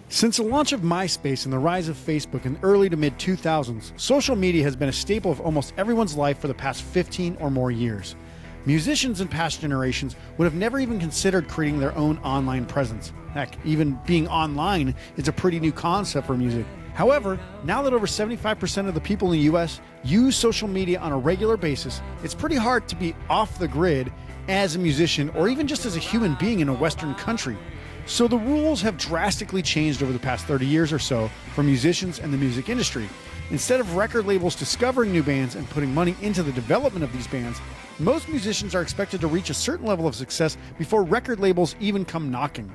Since the launch of MySpace and the rise of Facebook in the early to mid 2000s, social media has been a staple of almost everyone's life for the past 15 or more years. Musicians in past generations would have never even considered creating their own online presence. Heck, even being online is a pretty new concept for music. However, now that over 75% of the people in the US use social media on a regular basis, it's pretty hard to be off the grid as a musician or even just as a human being in a Western country. So the rules have drastically changed over the past 30 years or so for musicians and the music industry. Instead of record labels discovering new bands and putting money into the development of these bands, most musicians are expected to reach a certain level of success before record labels even come knocking.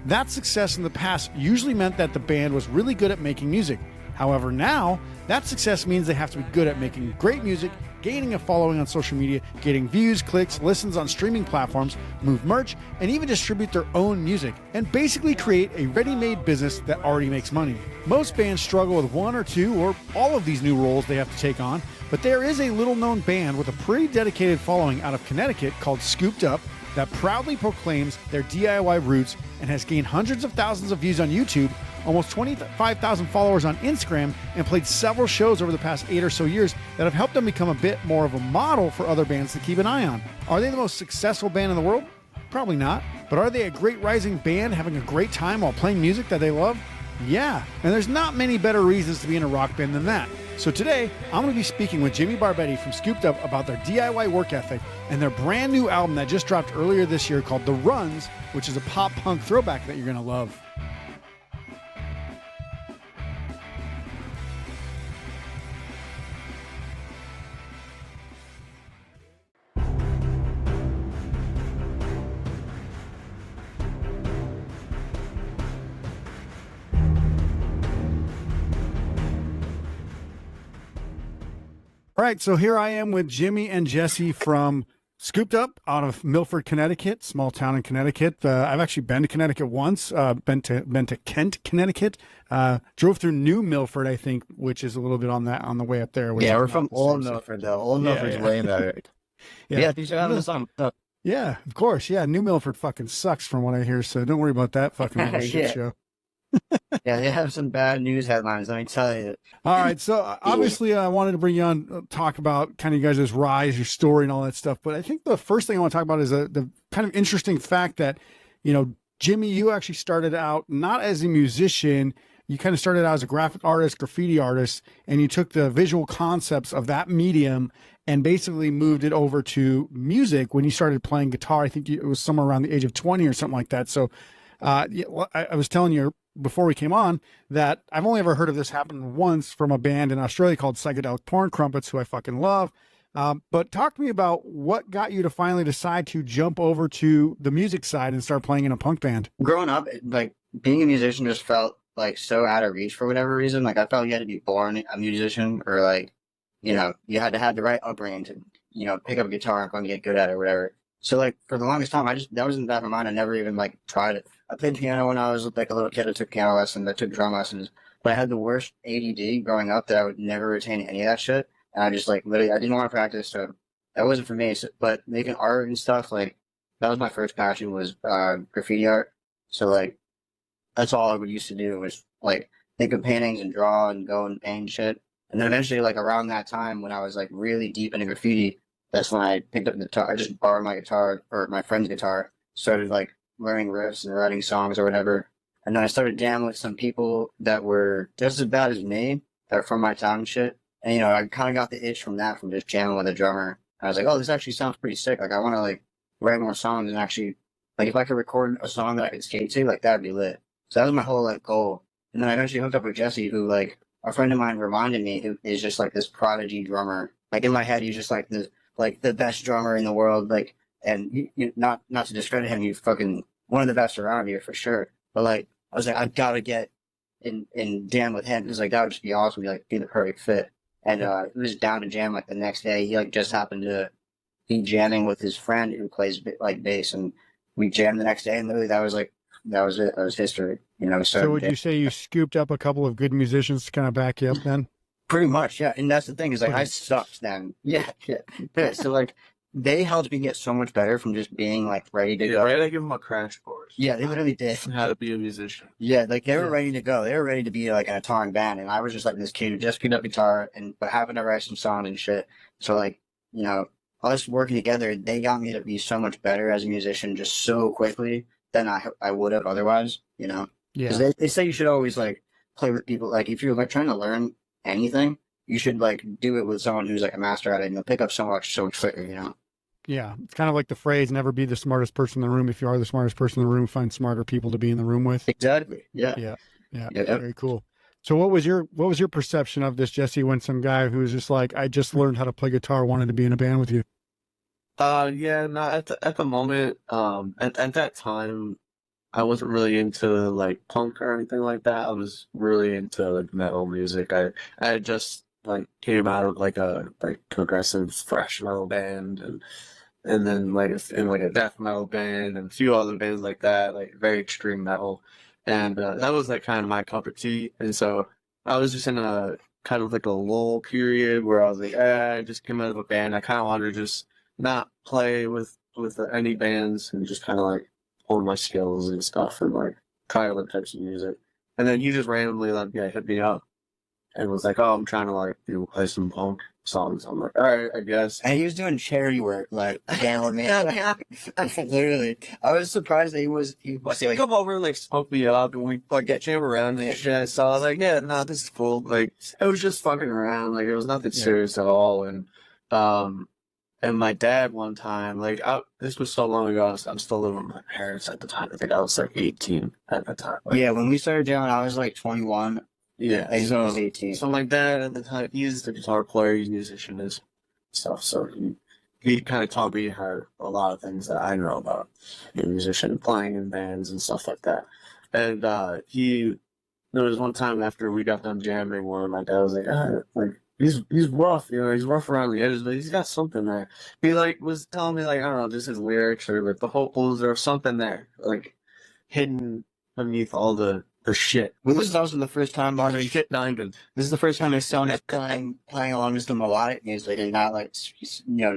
That success in the past usually meant that the band was really good at making music. However, now, that success means they have to be good at making great music, gaining a following on social media, getting views, clicks, listens on streaming platforms, move merch, and even distribute their own music, and basically create a ready-made business that already makes money. Most bands struggle with one or two or all of these new roles they have to take on, but there is a little-known band with a pretty dedicated following out of Connecticut called Scooped Up that proudly proclaims their DIY roots and has gained hundreds of thousands of views on YouTube, almost 25,000 followers on Instagram, and played several shows over the past 8 or so years that have helped them become a bit more of a model for other bands to keep an eye on. Are they the most successful band in the world? Probably not. But are they a great rising band having a great time while playing music that they love? Yeah, and there's not many better reasons to be in a rock band than that. So today, I'm going to be speaking with Jimmy Barbetti from Scooped Up about their DIY work ethic and their brand new album that just dropped earlier this year called The Runs, which is a pop punk throwback that you're going to love. All right, so here I am with Jimmy and Jesse from Scooped Up out of Milford, Connecticut, small town in Connecticut. I've actually been to Connecticut once, been to Kent, Connecticut, drove through New Milford, I think, which is a little bit on the way up there. Yeah, we're from Old Milford, though. Old Milford's way better. Yeah, you should have this on. Yeah, of course. Yeah, New Milford fucking sucks from what I hear, so don't worry about that fucking little shit show. Yeah, they have some bad news headlines, let me tell you. All right, so obviously I wanted to bring you on, talk about kind of you guys' rise, your story and all that stuff, but I think the first thing I want to talk about is the kind of interesting fact that, you know, Jimmy, you actually started out not as a musician, you kind of started out as a graphic artist, graffiti artist, and you took the visual concepts of that medium and basically moved it over to music when you started playing guitar. I think it was somewhere around the age of 20 or something like that. So I was telling you before we came on that I've only ever heard of this happen once from a band in Australia called Psychedelic Porn Crumpets, who I fucking love. But talk to me about what got you to finally decide to jump over to the music side and start playing in a punk band. Growing up, like, being a musician just felt like so out of reach for whatever reason. Like, I felt you had to be born a musician, or like, you know, you had to have the right upbringing to, you know, pick up a guitar and get good at it or whatever. So like for the longest time, that wasn't that in my mind. I never even like tried it. I played piano when I was like a little kid. I took piano lessons. I took drum lessons. But I had the worst ADD growing up that I would never retain any of that shit. And I just like literally, I didn't want to practice. So that wasn't for me. So, but making art and stuff, like that was my first passion, was graffiti art. So like that's all I would used to do, was like think of paintings and draw and go and paint shit. And then eventually, like around that time when I was like really deep into graffiti, that's when I picked up the guitar. I just borrowed my guitar, or my friend's guitar, started like learning riffs and writing songs or whatever. And then I started jamming with some people that were just as bad as me, that are from my town and shit. And, you know, I kind of got the itch from that, from just jamming with a drummer. And I was like, oh, this actually sounds pretty sick. Like, I want to like write more songs and actually, like, if I could record a song that I could skate to, like, that'd be lit. So that was my whole like goal. And then I eventually hooked up with Jesse, who like a friend of mine reminded me, who is just like this prodigy drummer. Like in my head, he's just like this, like the best drummer in the world, like, and you, not to discredit him, he's fucking one of the best around here for sure. But like, I was like, I've got to get in jam with him. It was like, that would just be awesome, be the perfect fit. And he was down to jam like the next day. He like just happened to be jamming with his friend who plays like bass, and we jammed the next day. And literally, that was it. That was history. You know. So would you say you scooped up a couple of good musicians to kind of back you up then? Pretty much, yeah. And that's the thing, is like I sucked then. Yeah. So like they helped me get so much better from just being like ready to go. Ready to give them a crash course. Yeah, they literally did. how to be a musician. Yeah, like they were ready to go. They were ready to be like in a touring band, and I was just like this kid who just picked up guitar and but having to write some songs and shit. So like, you know, us working together, they got me to be so much better as a musician just so quickly than I would have otherwise. You know, because they say you should always like play with people. Like if you're like trying to learn anything, you should like do it with someone who's like a master at it, and you'll pick up so much quicker. You know. Yeah, it's kind of like the phrase, never be the smartest person in the room. If you are the smartest person in the room, find smarter people to be in the room with. Exactly. Yeah. Yeah. Very cool. So what was your perception of this, Jesse, when some guy who's just like, I just learned how to play guitar, wanted to be in a band with you? Yeah, no, at the moment, at that time, I wasn't really into like punk or anything like that. I was really into like metal music. I had just like came out of like a progressive thrash metal band and then like in like a death metal band and a few other bands like that, like very extreme metal. And that was like kind of my cup of tea. And so I was just in a kind of like a lull period where I was like, I just came out of a band. I kind of wanted to just not play with any bands and just kind of like hone my skills and stuff and like try other types of music. And then he just randomly like hit me up and was like, "Oh, I'm trying to like play some punk songs." I'm like, "All right, I guess." And he was doing charity work, like again with me. Literally, I was surprised that he was like, Come over and like smoke me up and we like get jam around and shit. So I was like, "Yeah, no, this is cool." Like it was just fucking around. Like it was nothing serious at all. And my dad one time, like this was so long ago. I'm still living with my parents at the time. I think I was like 18 at the time. Like, yeah, when we started jamming, I was like 21. Yeah, I was 18. So my dad at the time, he's the guitar player, he's a musician and stuff. So he kind of taught me how a lot of things that I know about being a musician, playing in bands and stuff like that. And there was one time after we got done jamming where my dad was like he's rough, he's rough around the edges, but he's got something there. He like was telling me like I don't know, just his lyrics or like the vocals or something there, like hidden beneath all the shit. Well, this is also the first time Shit diamond. This is the first time I saw him playing along with the melodic music and not like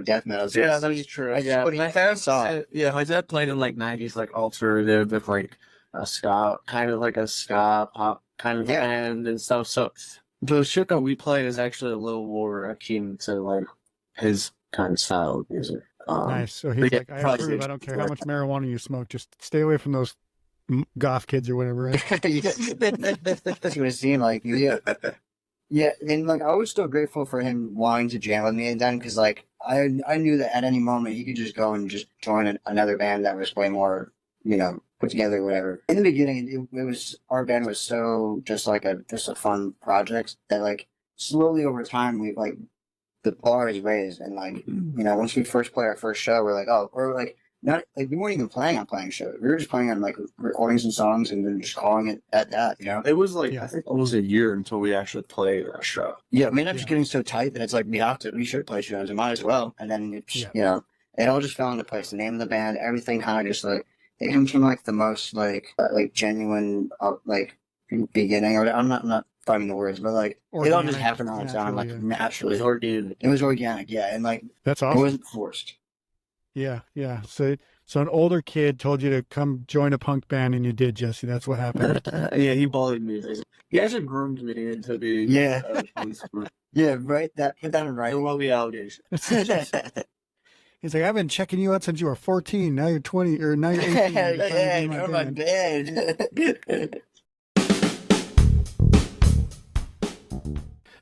death metal. Yeah, that is true. Yeah, my dad played in like 90s like alternative with like a ska kind of like a ska pop kind of band and stuff. So the shit that we play is actually a little more akin to like his kind of style of music. Nice. So he's like, I approve. I don't care how much marijuana you smoke. Just stay away from those goth kids or whatever, right? That's what it seemed like. Yeah, and like I was still grateful for him wanting to jam with me then, because like I knew that at any moment he could just go and just join another band that was way more, put together or whatever. In the beginning, it was our band was so just a fun project that like slowly over time we like the bar is raised and like once we first play our first show we're like not like we weren't even planning on playing shows. We were just planning on like recording some songs and then just calling it at that, It was like I think almost a year until we actually played a show. Yeah, we ended up just getting so tight that it's like we should play shows, we might as well. And then it's it all just fell into place. The name of the band, everything kind of just like it comes from like the most like genuine like beginning. Or I'm not finding the words, but like organic, it all just happened on its own, like naturally. It was organic, yeah, and like that's awesome. It wasn't forced. Yeah. So an older kid told you to come join a punk band, and you did, Jesse. That's what happened. Yeah, he bullied me. He actually groomed me into be. Yeah. Yeah, right. Put that in writing. Well, the allegations. He's like, I've been checking you out since you were 14. Now you're 20, or now you're 18. Hey, you're my band.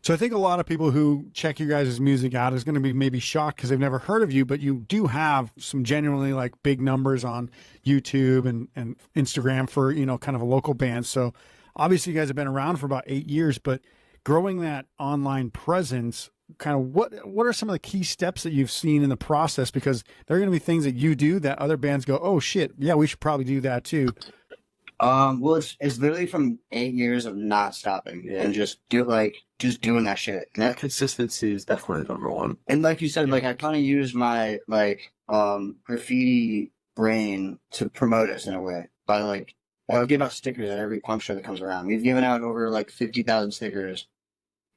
So I think a lot of people who check you guys' music out is going to be maybe shocked because they've never heard of you, but you do have some genuinely like big numbers on YouTube and Instagram for, kind of a local band. So obviously you guys have been around for about 8 years, but growing that online presence, kind of what are some of the key steps that you've seen in the process? Because there are going to be things that you do that other bands go, oh shit, yeah, we should probably do that too. Well, it's literally from 8 years of not stopping and just doing that shit. And that consistency is definitely number one. And like you said, like I kind of use my graffiti brain to promote us in a way by like I'll give out stickers at every punk show that comes around. We've given out over like 50,000 stickers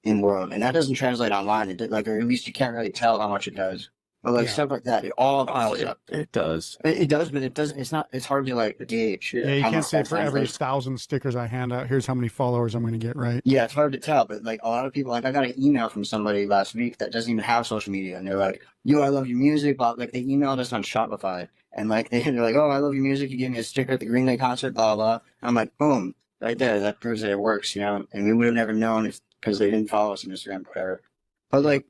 in the world, and that doesn't translate online. Or at least you can't really tell how much it does. But like Yeah. stuff like that, it all piles up. It does. It does, but it doesn't. It's not. It's hard to like gauge. Yeah, you how can't much say that for every translates. 1,000 stickers I hand out, here's how many followers I'm going to get, right? Yeah, it's hard to tell, but like a lot of people, like I got an email from somebody last week that doesn't even have social media, and they're like, "Yo, I love your music," but like they emailed us on Shopify, and like they're like, "Oh, I love your music. You gave me a sticker at the Green Day concert." Blah blah. I'm like, boom, right there. That proves that it works, you know. And we would have never known if because they didn't follow us on Instagram, or whatever. But like,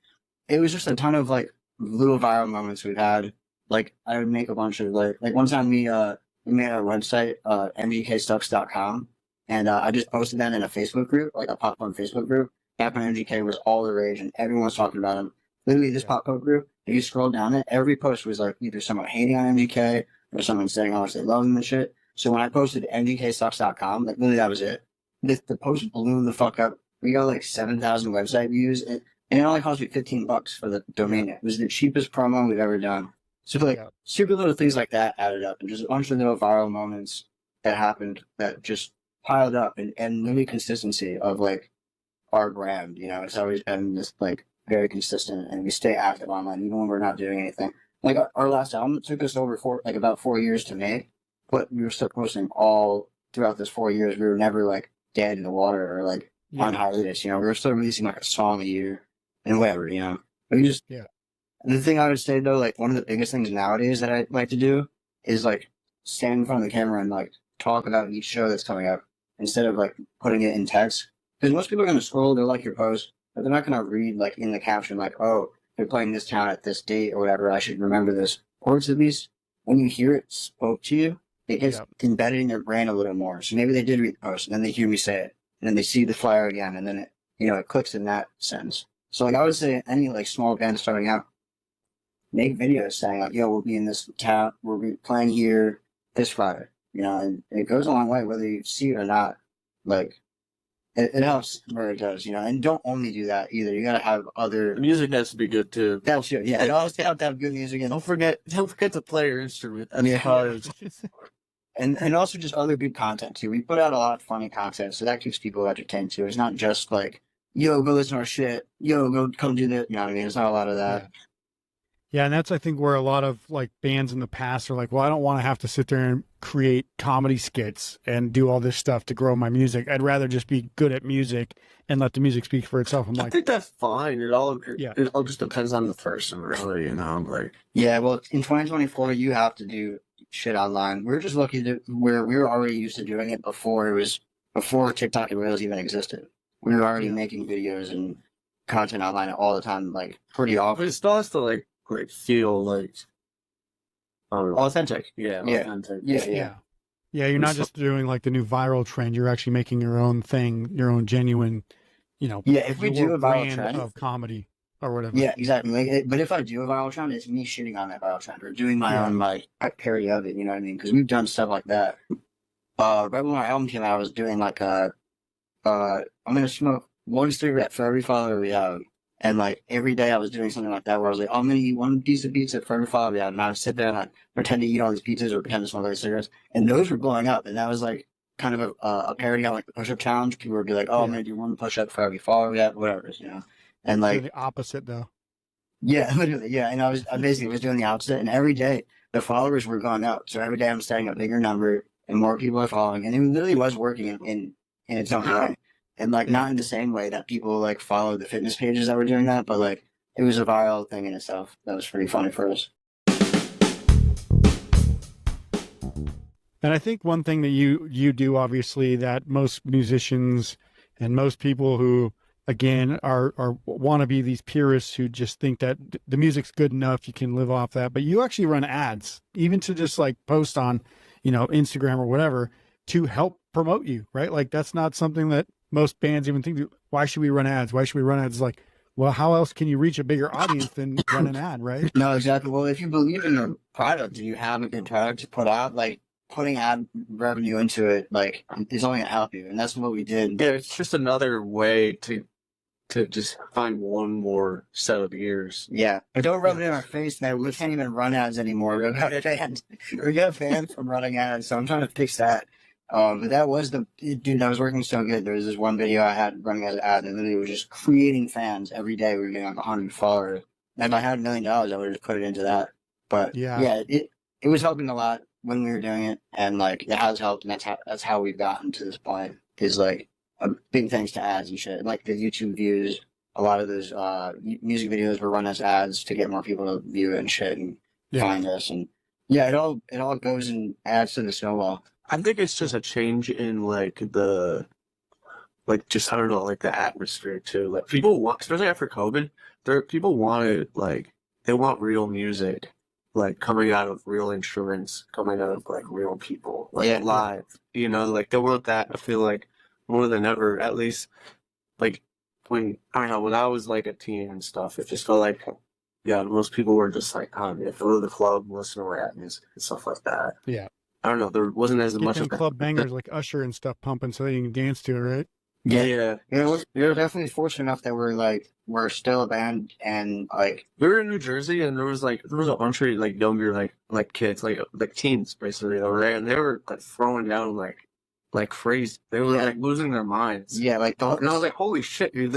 it was just a ton of like little viral moments we've had. Like I would make a bunch of like one time we made our website mgkstucks.com. And I just posted that in a Facebook group, like a pop punk Facebook group. Back when MGK was all the rage and everyone was talking about him. Literally, this pop punk group, if you scroll down it, every post was like either someone hating on MGK or someone saying how much they love him and shit. So when I posted mgksucks.com, like literally that was it. The post blew the fuck up. We got like 7,000 website views, and it only cost me $15 for the domain. It was the cheapest promo we've ever done. So like super little things like that added up, and just a bunch of little viral moments that happened that just piled up, and really consistency of like our brand, you know, it's always been this like very consistent, and we stay active online even when we're not doing anything. Like our last album took us over about 4 years to make, but we were still posting all throughout this 4 years. We were never like dead in the water or like on hiatus, you know. We were still releasing like a song a year and whatever, you know. But you just And the thing I would say though, like one of the biggest things nowadays that I like to do is like stand in front of the camera and like talk about each show that's coming up instead of like putting it in text. Because most people are going to scroll, they'll like your post, but they're not going to read like in the caption like, oh, they're playing this town at this date or whatever, I should remember this. Or it's at least when you hear it spoke to you, it gets embedded in their brain a little more. So maybe they did read the post and then they hear me say it and then they see the flyer again and then it, you know, it clicks in that sense. So like I would say any like small band starting out, make videos saying like, yo, we'll be in this town, we'll be playing here this Friday, you know, and it goes a long way whether you see it or not. Like it helps where it does, you know, and don't only do that either. You gotta have other The music has to be good too. That's true. Yeah, it always have to have good music and Don't forget to play your instrument. and also just other good content too. We put out a lot of funny content, so that keeps people entertained too. It's not just like, yo, go listen to our shit. Yo, go come do that. You know what I mean? It's not a lot of that. Yeah, and that's, I think, where a lot of like bands in the past are like, well, I don't want to have to sit there and create comedy skits and do all this stuff to grow my music. I'd rather just be good at music and let the music speak for itself. I'm I like, think that's fine. It all just depends on the person, really, you know. Like, Yeah, well, in 2024, you have to do shit online. We're just lucky that we were already used to doing it before TikTok and Reels even existed. We were already making videos and content online all the time, like pretty but often. it still has to like feel like Authentic. authentic. yeah, you're not just doing like the new viral trend. You're actually making your own thing, your own genuine, you know, Yeah, if we your do a viral brand trend of comedy or whatever. Yeah, exactly. Like, but if I do a viral trend, it's me shitting on that viral trend or doing my own like parody of it. You know what I mean? Because we've done stuff like that. Right when my album came out, I was doing like I'm gonna smoke one cigarette for every follower we have, and like every day I was doing something like that where I was like, I'm gonna eat one piece of pizza for every follower we have, and I would sit there and I'd pretend to eat all these pizzas or pretend to smoke those cigarettes, and those were blowing up, and that was like kind of a parody on like the push-up challenge. People would be like, oh, I'm gonna do one push-up for every follower we have, whatever, you know. And like the opposite though. Yeah, literally, yeah. And I basically was doing the opposite, and every day the followers were going up. So every day I'm setting a bigger number, and more people are following, and it literally was working in its own way, and like not in the same way that people like follow the fitness pages that were doing that, but like it was a viral thing in itself. That was pretty funny for us. And I think one thing that you do, obviously, that most musicians and most people who, again, are want to be these purists who just think that the music's good enough, you can live off that. But you actually run ads, even to just like post on, you know, Instagram or whatever, to help promote you, right? Like that's not something that most bands even think. Why should we run ads? Why should we run ads? It's like, well, how else can you reach a bigger audience than run an ad, right? No, exactly. Well, if you believe in your product and you have a good product to put out, like putting ad revenue into it, like is only gonna help you, and that's what we did. Yeah, it's just another way to just find one more set of ears. Yeah, but don't rub it in our face, man. We can't even run ads anymore. We got fans from running ads, so I'm trying to fix that. But that was dude, that was working so good. There was this one video I had running as an ad, and literally was just creating fans every day. We were getting like 100 followers, if I had $1 million, I would have just put it into that. But Yeah. it was helping a lot when we were doing it, and like it has helped, and that's how we've gotten to this point. Is like a big thanks to ads and shit. Like the YouTube views, a lot of those music videos were run as ads to get more people to view it and shit and find us. And yeah, it all goes and adds to the snowball. I think it's just a change in like just I don't know, like the atmosphere too. Like people want, especially after COVID, people wanted like they want real music, like coming out of real instruments, coming out of like real people, like live. You know, like they want that. I feel like more than ever, at least like when I don't know, when I was like a teen and stuff, it just felt like most people were just like, go to the club, listen to rap music and stuff like that. Yeah. I don't know, there wasn't as much them of that. club bangers like Usher and stuff pumping so that you can dance to it, right? Yeah. We're definitely fortunate enough that we're still a band, and like we were in New Jersey, and there was a bunch of like younger like kids, like teens basically over there, and they were like throwing down like crazy. They were like losing their minds. Yeah, like and I was like, holy shit, dude,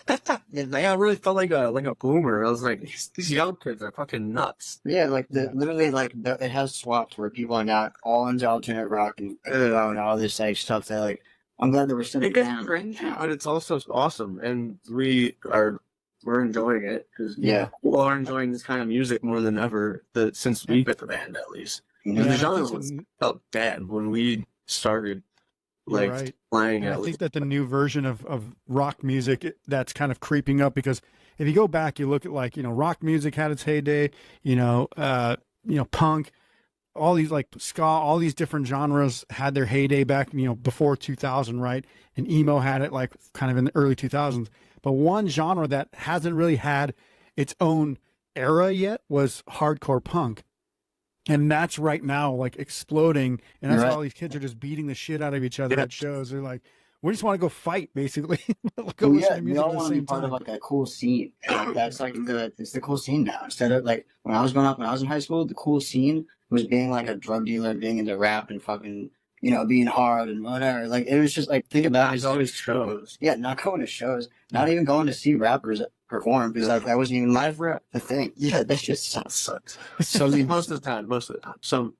I really felt like a boomer. I was like, these young kids are fucking nuts. Yeah, like literally it has swapped where people are not all into alternate rock and all this like stuff that like I'm glad that we're still down. But it's also awesome, and we're enjoying it because we are enjoying this kind of music more than ever. Since we've been the band, at least. The genre felt bad when we started playing. I think that the new version of rock music that's kind of creeping up, because if you go back, you look at like rock music had its heyday, punk. All these like ska, all these different genres had their heyday back, before 2000, right? And emo had it like kind of in the early 2000s. But one genre that hasn't really had its own era yet was hardcore punk. And that's right now like exploding. And that's why all these kids are just beating the shit out of each other at shows. They're like, we just want to go fight, basically. Go listen to music we all at the want to be same part time. of like a cool scene. Like, that's like it's the cool scene now. Instead of like when I was growing up, when I was in high school, the cool scene was being like a drug dealer, being into rap and fucking being hard and whatever. Like it was just like think about There's always shows. Yeah, not going to shows, not even going to see rappers perform because that wasn't even live rap the thing. Yeah, that just sucks. So most of the time. So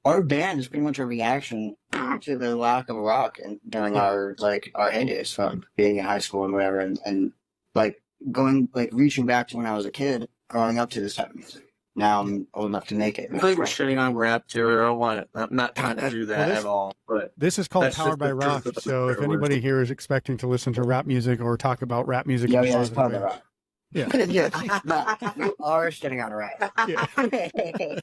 our band is pretty much a reaction to the lack of rock and during our heydays from being in high school and whatever, and like going like reaching back to when I was a kid, growing up to this type of music. Now I'm old enough to make it. I think we're shitting on rap too. I don't want it. I'm not trying to do that at all. But this is called Powered by Rock. So if anybody here is expecting to listen to rap music or talk about rap music, it's Powered by Rock. Yeah. We are shitting on rap. Yeah.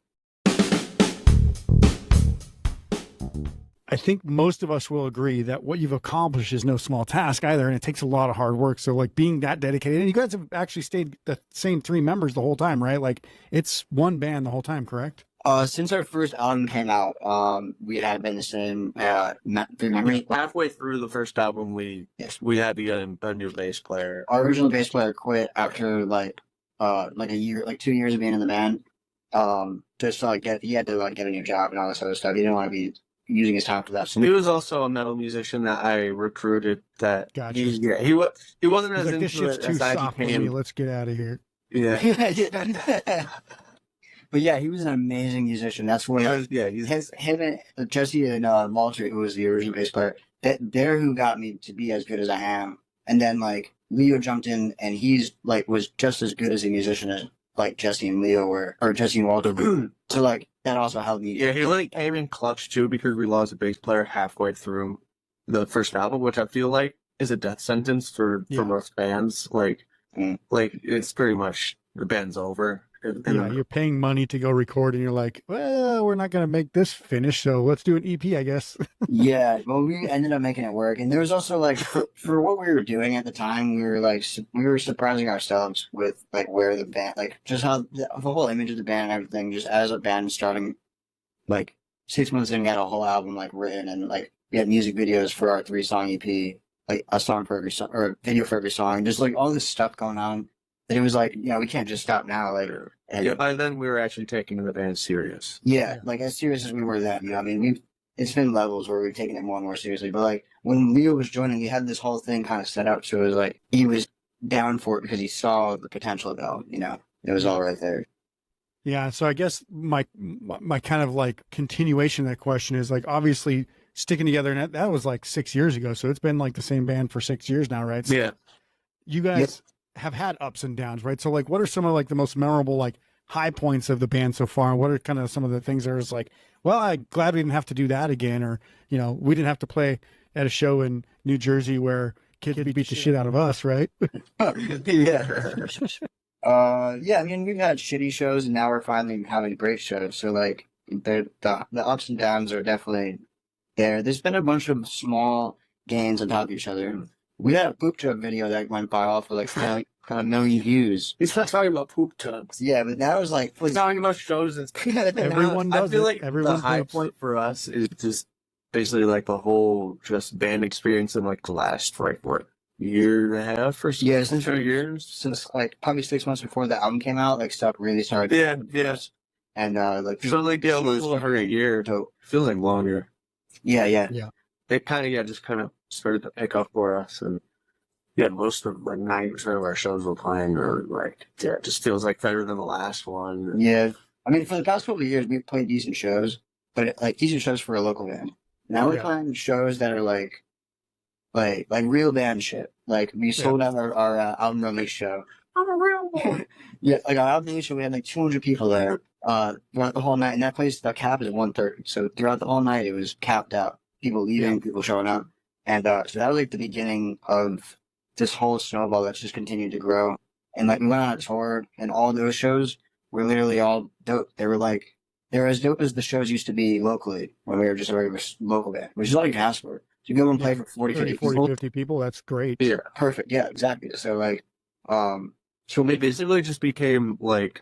I think most of us will agree that what you've accomplished is no small task either, and it takes a lot of hard work. So like being that dedicated, and you guys have actually stayed the same three members the whole time, right? Like it's one band the whole time, correct? Since our first album came out, we had been the same three members. Halfway through the first album, we had to get a new bass player. Our original bass player quit after like a year, like 2 years of being in the band. Just he had to get a new job and all this other stuff. He didn't want to be using his time for that. So he was also a metal musician that I recruited. That gotcha. He wasn't as like, into this shit's it too as I soft for became. me. Let's get out of here. Yeah. But yeah, he was an amazing musician. That's what him and Jesse and Walter, who was the original bass player, they're who got me to be as good as I am. And then like Leo jumped in, and he's like was just as good as a musician as like Jesse and Leo were, or Jesse and Walter were. So like that also helped me. Yeah, he like came in clutch too because we lost a bass player halfway through the first album, which I feel like is a death sentence for most bands. Like it's pretty much the band's over. Yeah, you're paying money to go record, and you're like, well, we're not going to make this finish, so let's do an EP, I guess. Yeah, well, we ended up making it work, and there was also like for what we were doing at the time, we were surprising ourselves with like where the band, like just how the whole image of the band and everything, just as a band starting like 6 months in, we had a whole album like written, and like we had music videos for our 3-song EP, like a song for every song or a video for every song, just like all this stuff going on. And it was like, we can't just stop now. Later. And by then we were actually taking the band serious. Yeah, like as serious as we were then. I mean, it's been levels where we've taken it more and more seriously. But like when Leo was joining, he had this whole thing kind of set up. So it was like he was down for it because he saw the potential of it all, It was all right there. Yeah, so I guess my kind of like continuation of that question is like obviously sticking together, and that was like 6 years ago, so it's been like the same band for 6 years now, right? So Yeah. you Yep. guys have had ups and downs, right? So like, what are some of like the most memorable like high points of the band so far? What are kind of some of the things that is like, well, I'm glad we didn't have to do that again, or we didn't have to play at a show in New Jersey where kids beat the shit out of us, right? Yeah. Yeah, I mean, we've had shitty shows and now we're finally having great shows. So, like, the ups and downs are definitely there. There's been a bunch of small gains on top of each other. We had a poop tub video that went viral for like 5 million views. He's not talking about poop tubs. Yeah, but that was like, He's talking about shows. Everyone does I feel it. like Everyone the high poops. point for us is just basically like the whole just band experience in like the last like what year and a half or Yeah, since 2 years. since like probably 6 months before the album came out, like stuff really started. Yeah. And like, So like yeah, it was over a year. so Feels like longer. yeah. They kind of just kind of started to pick up for us, and yeah, most of like 90% of our shows we're playing are like it just feels like better than the last one. Yeah, I mean, for the past couple of years, we've played decent shows, but like decent shows for a local band. Now we're Yeah. playing shows that are like real band shit. Like we sold out our album release show. I'm a real boy. Yeah, like our album release show, we had like 200 people there throughout the whole night, and that place the cap is at 1:30. So throughout the whole night, it was capped out. People leaving, people showing up, and so that was like the beginning of this whole snowball that's just continued to grow. And like we went on a tour, and all those shows were literally all dope. They were as dope as the shows used to be locally when we were just a regular local band, which is all you can ask for. So you go and play for 40, 30, 50 40, people. 50 people. That's great. Yeah. Perfect. Yeah, exactly. So like, So it basically just became like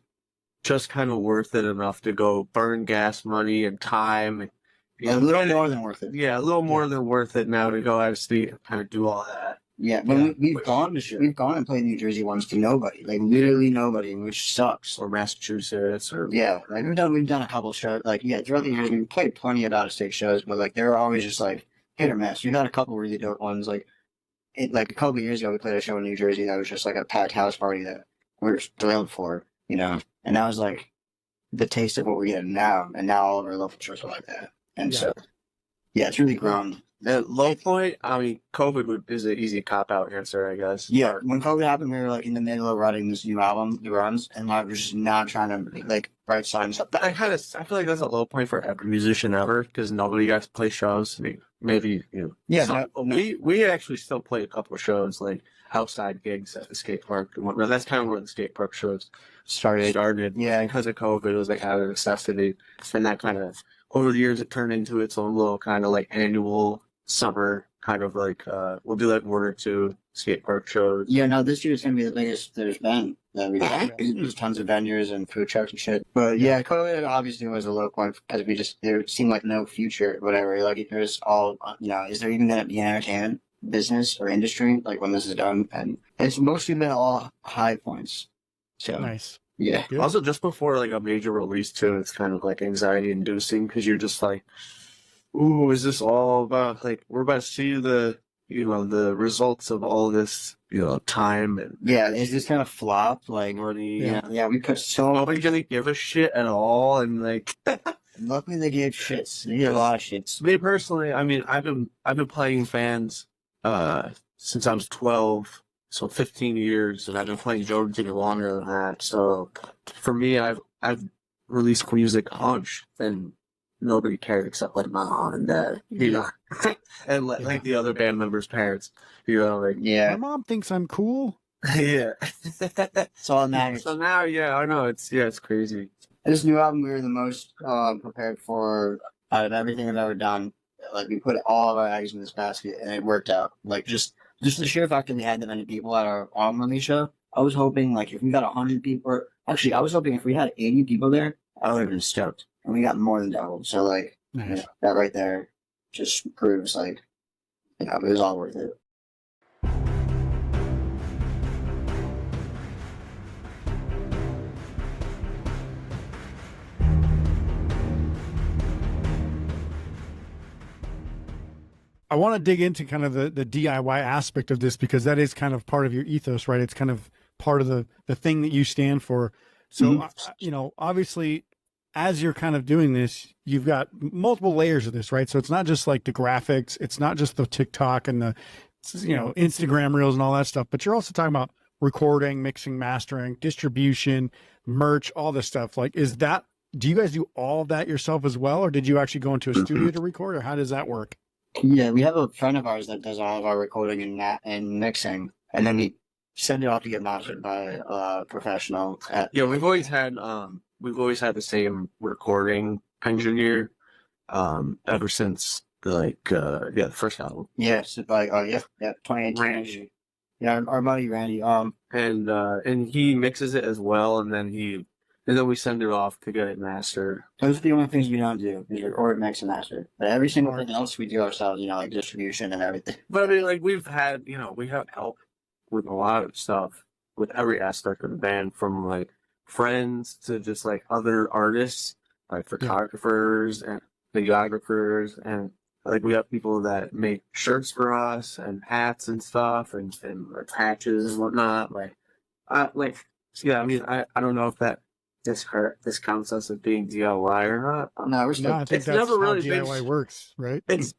just kind of worth it enough to go burn gas money and time. a little more than worth it. Yeah, a little more than worth it now to go out of state and kind of do all that. Yeah, but we've gone and played New Jersey once to nobody, like literally nobody, which sucks. Or Massachusetts or Yeah, like we've done a couple shows, like throughout the years we've played plenty of out of state shows, but like they're always just like hit or miss. We've had a couple really dope ones, like a couple of years ago we played a show in New Jersey that was just like a packed house party that we were thrilled for, and that was like the taste of what we're getting now, and now all of our local shows are like that, and so yeah, it's really grown. the low point. I mean, COVID is an easy cop out answer, I guess. Yeah, when COVID happened, we were like in the middle of writing this new album, The Runs, and I was just not trying to like write songs. I feel like that's a low point for every musician ever because nobody got to play shows. I mean, maybe Yeah, some- we actually still play a couple of shows like outside gigs at the skate park and whatnot. That's kind of where the skate park shows started. Yeah. Because of COVID, it was like out of necessity, and that kind of over the years it turned into its own little kind of like annual summer kind of like we'll do like 1 or 2 skate park shows. Yeah, no, this year is gonna be the biggest there's been. That we There's tons of vendors and food trucks and shit. But yeah, COVID obviously was a low point because there seemed like no future, whatever. Like there's all is there even gonna be an entertainment business or industry like when this is done? And it's mostly been all high points. So Nice. yeah. Good. Also, just before like a major release too, it's kind of like anxiety inducing because you're just like, ooh, is this all about like we're about to see the the results of all this time and Yeah, is this gonna flop? Like money? yeah, we put so Nobody's gonna give a shit at all, and like luckily they gave shits. They gave a lot of shits. me personally, I mean, I've been playing fans since I was 12, so 15 years, and I've been playing Jordan even longer than that. So for me, I've released music a bunch, and nobody cared except like my mom and dad, and like the other band members' parents, like My Yeah. mom thinks I'm cool. yeah. It's all that matters. So now, yeah, I know it's crazy. This new album, we were the most prepared for out of everything I've ever done. Like we put all of our eggs in this basket, and it worked out. Like just the sheer fact that we had that many people at our album release show. I was hoping like if we got 100 people, or actually I was hoping if we had 80 people there, I would have been stoked. And we got more than double. So like Nice. that right there just proves like it was all worth it. I want to dig into kind of the DIY aspect of this because that is kind of part of your ethos, right? It's kind of part of the thing that you stand for. So, obviously, as you're kind of doing this, you've got multiple layers of this, right? So it's not just like the graphics, it's not just the TikTok and the, Instagram reels and all that stuff, but you're also talking about recording, mixing, mastering, distribution, merch, all this stuff. Like, do you guys do all of that yourself as well? Or did you actually go into a studio to record, or how does that work? Yeah, we have a friend of ours that does all of our recording and mixing, and then we send it off to get mastered by a professional. We've always had the same recording engineer ever since the first album. Yes, 2018. Yeah, our buddy Randy. And he mixes it as well, and then we send it off to get it mastered. Those are the only things we don't do: is record, mix, and master. But every single thing else we do ourselves. Like distribution and everything. But I mean, like we have help with a lot of stuff with every aspect of the band, from like friends to just like other artists, like photographers and videographers, and like we have people that make shirts for us and hats and stuff and like, patches and whatnot. I mean, I don't know if that this counts us as being DIY or not. No, we're still. I think that's never how really DIY works, right? It's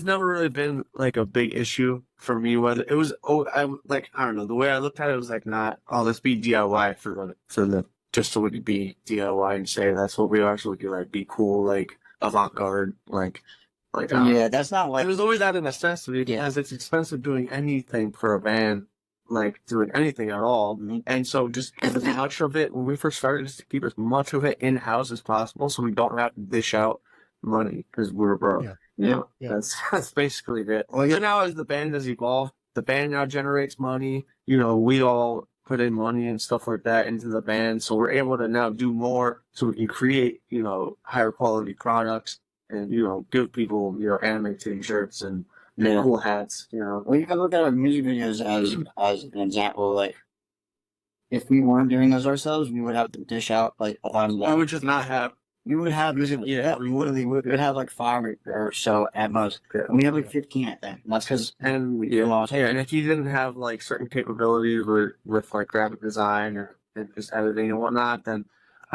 never really been like a big issue for me. Whether it was, I don't know. The way I looked at it was like, not, let's be DIY just so we could be DIY and say that's what we are, so we could like be cool, like avant-garde, That's not like it was always out of necessity because it's expensive doing anything for a band, like doing anything at all. And so just as much of it, when we first started, just to keep as much of it in-house as possible so we don't have to dish out money because we're broke. Yeah. That's basically it. Well, now as the band has evolved, the band now generates money. We all put in money and stuff like that into the band, so we're able to now do more, so we can create, higher quality products and, give people, anime t-shirts and cool hats, Well, you can look at our music videos as an example. Like, if we weren't doing those ourselves, we would have to dish out like a lot of. I would just not have. We would have music. Yeah, we would have like 5 or so at most. And we have like 15 at that. And that's because we lost. Yeah, and if you didn't have like certain capabilities with like graphic design or just editing and whatnot, then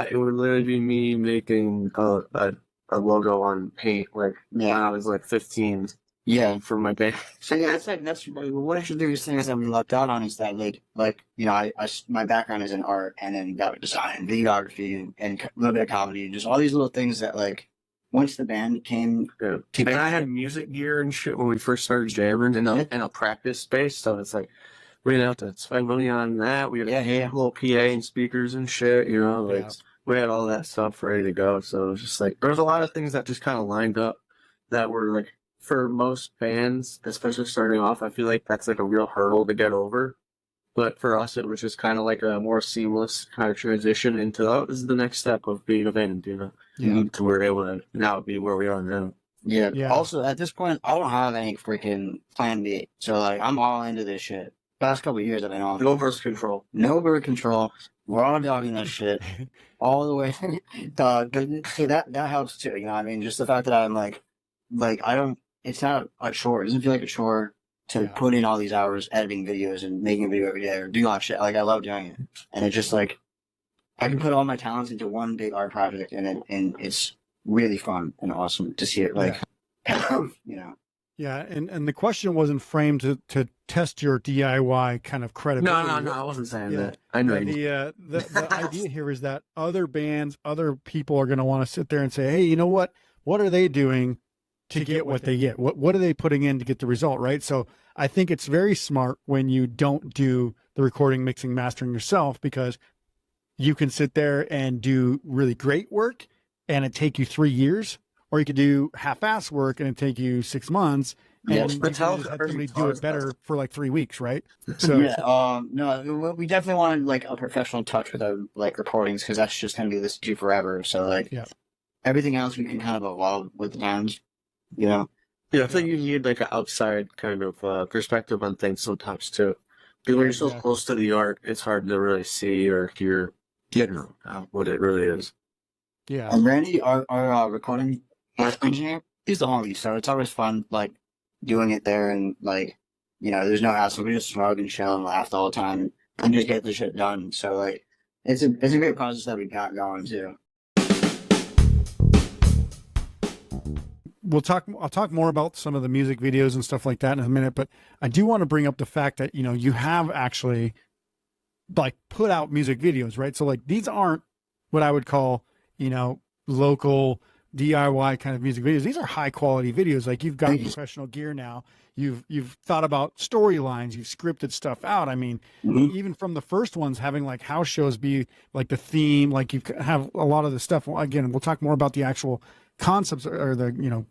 it would literally be me making a logo on Paint when I was like 15. Yeah, for my band. So that's one of the biggest things that we lucked out on is that my background is in art and then graphic design, videography, and a little bit of comedy, just all these little things that like once the band came. And I had music gear and shit when we first started jamming in a practice space, so it's like we didn't have to spend money on that. We had a little PA and speakers and shit, we had all that stuff ready to go. So it was just like there was a lot of things that just kind of lined up that were like. For most bands, especially starting off, I feel like that's like a real hurdle to get over. But for us, it was just kind of like a more seamless kind of transition into, this is the next step of being a band, to we're able to now be where we are now. Yeah. Also, at this point, I don't have any freaking plan B. So, like, I'm all into this shit. Past couple of years, I've been on. No birth control. No birth control. We're all dogging this shit all the way. So that helps too, you know what I mean? Just the fact that I'm like I don't. It's not a chore. It doesn't feel like a chore to put in all these hours editing videos and making a video every day or doing all that shit. Like, I love doing it. And it's just like, I can put all my talents into one big art project and it's really fun and awesome to see it, Yeah, and the question wasn't framed to test your DIY kind of credibility. No, I wasn't saying that. I know. The idea here is that other bands, other people are going to want to sit there and say, hey, you know what? What are they doing to get what they get? What are they putting in to get the result, right? So I think it's very smart when you don't do the recording, mixing, mastering yourself, because you can sit there and do really great work and it take you 3 years, or you could do half-ass work and it take you 6 months. And you just have somebody do it better for like 3 weeks, right? So no, we definitely wanted like a professional touch with our like recordings, because that's just gonna be this do forever. So everything else we can kind of evolve with the times. Yeah, I think you need like an outside kind of perspective on things sometimes too. Because when you're so close to the art, it's hard to really see or hear, what it really is. Yeah. And Randy, our recording engineer, he's the homie, so it's always fun, like, doing it there, and like, there's no hassle. We just smoke and chill and laugh all the time. and just get the shit done. So like, it's a great process that we got going too. I'll talk more about some of the music videos and stuff like that in a minute, but I do want to bring up the fact that, you know, you have actually like put out music videos, right? So like these aren't what I would call, you know, local DIY kind of music videos. These are high quality videos. Like you've got professional gear now. You've thought about storylines. You've scripted stuff out. I mean, even from the first ones, having like house shows be like the theme, like you have a lot of the stuff. Well, again, we'll talk more about the actual concepts or the, you know,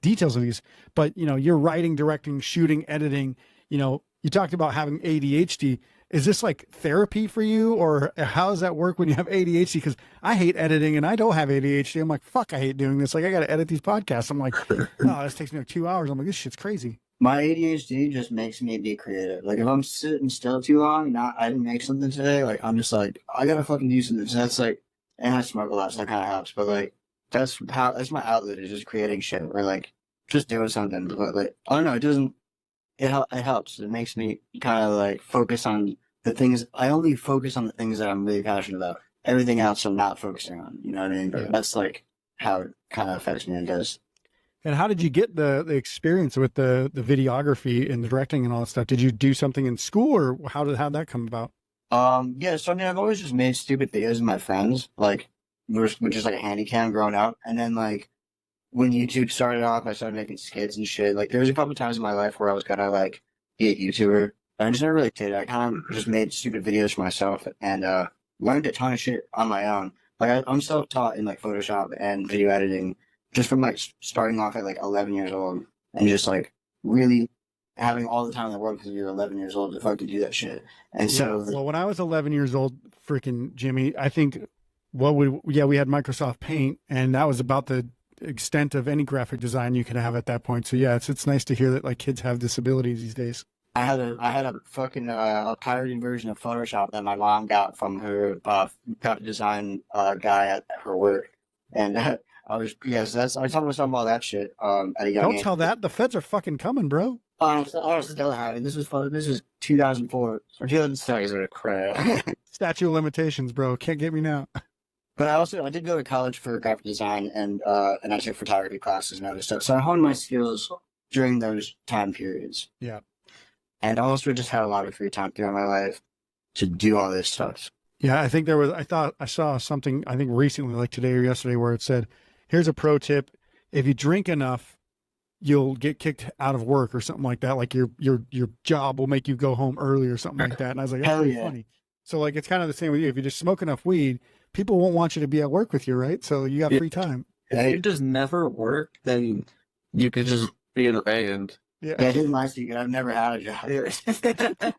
details of these, but you know, you're writing, directing, shooting, editing. You know, you talked about having ADHD. Is this like therapy for you, or how does that work when you have ADHD? Because I hate editing and I don't have ADHD. I'm like, fuck, I hate doing this. Like, I got to edit these podcasts. I'm like, oh, this takes me like 2 hours. I'm like, this shit's crazy. My ADHD just makes me be creative. Like if I'm sitting still too long, I didn't make something today. Like I'm just like, I gotta fucking do something. So that's like, and I smoke a lot, so that kind of helps. But like, that's my outlet, is just creating shit, or like just doing something. But like, I don't know, it doesn't. It helps. It makes me kind of like focus on the things. I only focus on the things that I'm really passionate about. Everything else I'm not focusing on. You know what I mean? Yeah. That's like how it kind of affects me, I guess. And how did you get the experience with the videography and the directing and all that stuff? Did you do something in school, or how'd that come about? Yeah, so I mean, I've always just made stupid videos with my friends, like, which is like a handy cam growing up. And then, like, when YouTube started off, I started making skits and shit. Like, there was a couple times in my life where I was gonna, like, be a YouTuber. I just never really did it. I kind of just made stupid videos for myself and, learned a ton of shit on my own. Like, I'm self-taught in, like, Photoshop and video editing, just from, like, starting off at, like, 11 years old and just, like, really having all the time in the world because you're 11 years old to fucking do that shit. And so, well, when I was 11 years old, freaking Jimmy, I think, we had Microsoft Paint, and that was about the extent of any graphic design you could have at that point. So yeah, it's nice to hear that like kids have disabilities these days. I had a fucking a pirated version of Photoshop that my mom got from her graphic design guy at her work, and I was I taught myself all that shit at a young age. Don't tell that, the feds are fucking coming, bro. I was still having this was fun. This was 2004 or 2006 or crap. Statute of limitations, bro. Can't get me now. But I did go to college for graphic design and I took photography classes and other stuff. So I honed my skills during those time periods. Yeah. And I also just had a lot of free time throughout my life to do all this stuff. Yeah, I think I saw something, I think recently, like today or yesterday, where it said, here's a pro tip. If you drink enough, you'll get kicked out of work or something like that. Like your job will make you go home early or something like that. And I was like, that's pretty funny. So like, it's kind of the same with you. If you just smoke enough weed, people won't want you to be at work with you, right? So you got free time. If it just never work, then you could just be in a band. Yeah, I didn't like you. I've never had a job.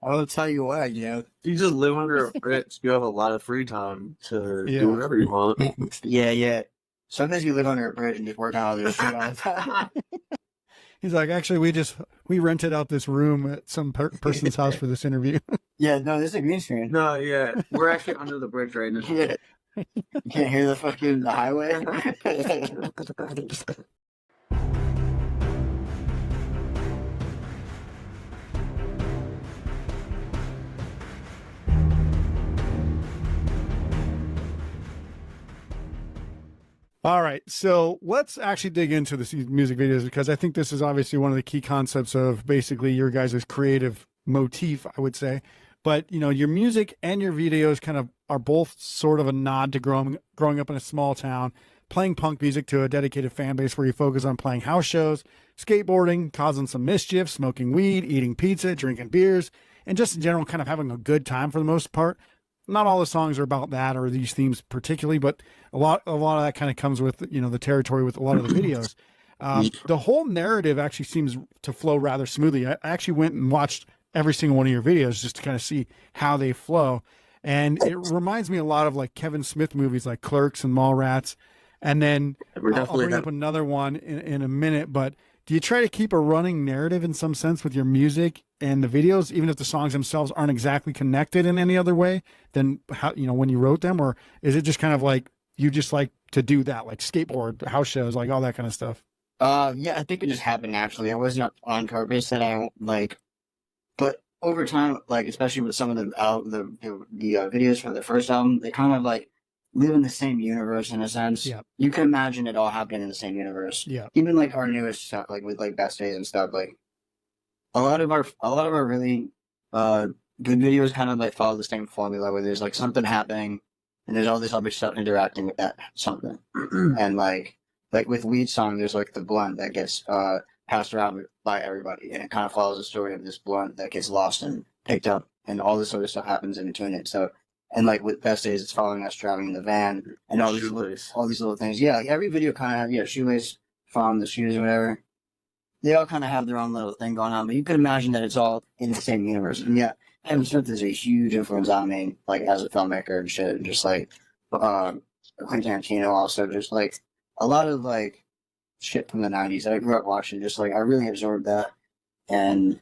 I'll tell you what, you know. You just live under a bridge. You have a lot of free time to do whatever you want. Yeah. Sometimes you live under a bridge and just work on all this shit all the time. He's like, actually, we rented out this room at some person's house for this interview. Yeah, no, this is a green screen. No, yeah. We're actually under the bridge right now. Yeah. You can't hear the highway? All right, so let's actually dig into these music videos, because I think this is obviously one of the key concepts of basically your guys' creative motif, I would say. But, you know, your music and your videos kind of are both sort of a nod to growing up in a small town, playing punk music to a dedicated fan base where you focus on playing house shows, skateboarding, causing some mischief, smoking weed, eating pizza, drinking beers, and just in general kind of having a good time for the most part. Not all the songs are about that or these themes particularly, but a lot of that kind of comes with, you know, the territory with a lot of the videos. The whole narrative actually seems to flow rather smoothly. I actually went and watched every single one of your videos just to kind of see how they flow. And it reminds me a lot of like Kevin Smith movies like Clerks and Mallrats. And then I'll bring up another one in a minute, but do you try to keep a running narrative in some sense with your music and the videos, even if the songs themselves aren't exactly connected in any other way than how, you know, when you wrote them? Or is it just kind of like, you just like to do that, like skateboard, house shows, like all that kind of stuff? Yeah, I think it just happened naturally. It wasn't on purpose that I like, but over time, like especially with some of the videos for the first album, they kind of like live in the same universe in a sense. Yeah. You can imagine it all happening in the same universe. Yeah. Even like our newest stuff, like with like Best Days and stuff, like a lot of our really good videos kind of like follow the same formula where there's like something happening and there's all this other stuff interacting with that something. And like with Weed Song, there's like the blunt that gets passed around by everybody, and it kind of follows the story of this blunt that gets lost and picked up, and all this other stuff happens in between it. So, and like with Best Days, it's following us driving in the van, and all these little things. Yeah, like every video kind of have shoelace from the shoes or whatever. They all kind of have their own little thing going on, but you can imagine that it's all in the same universe. And yeah, Kevin Smith is a huge influence on me, like as a filmmaker and shit. Just like Quentin Tarantino, also just like a lot of like shit from the '90s that I grew up watching. Just like I really absorbed that, and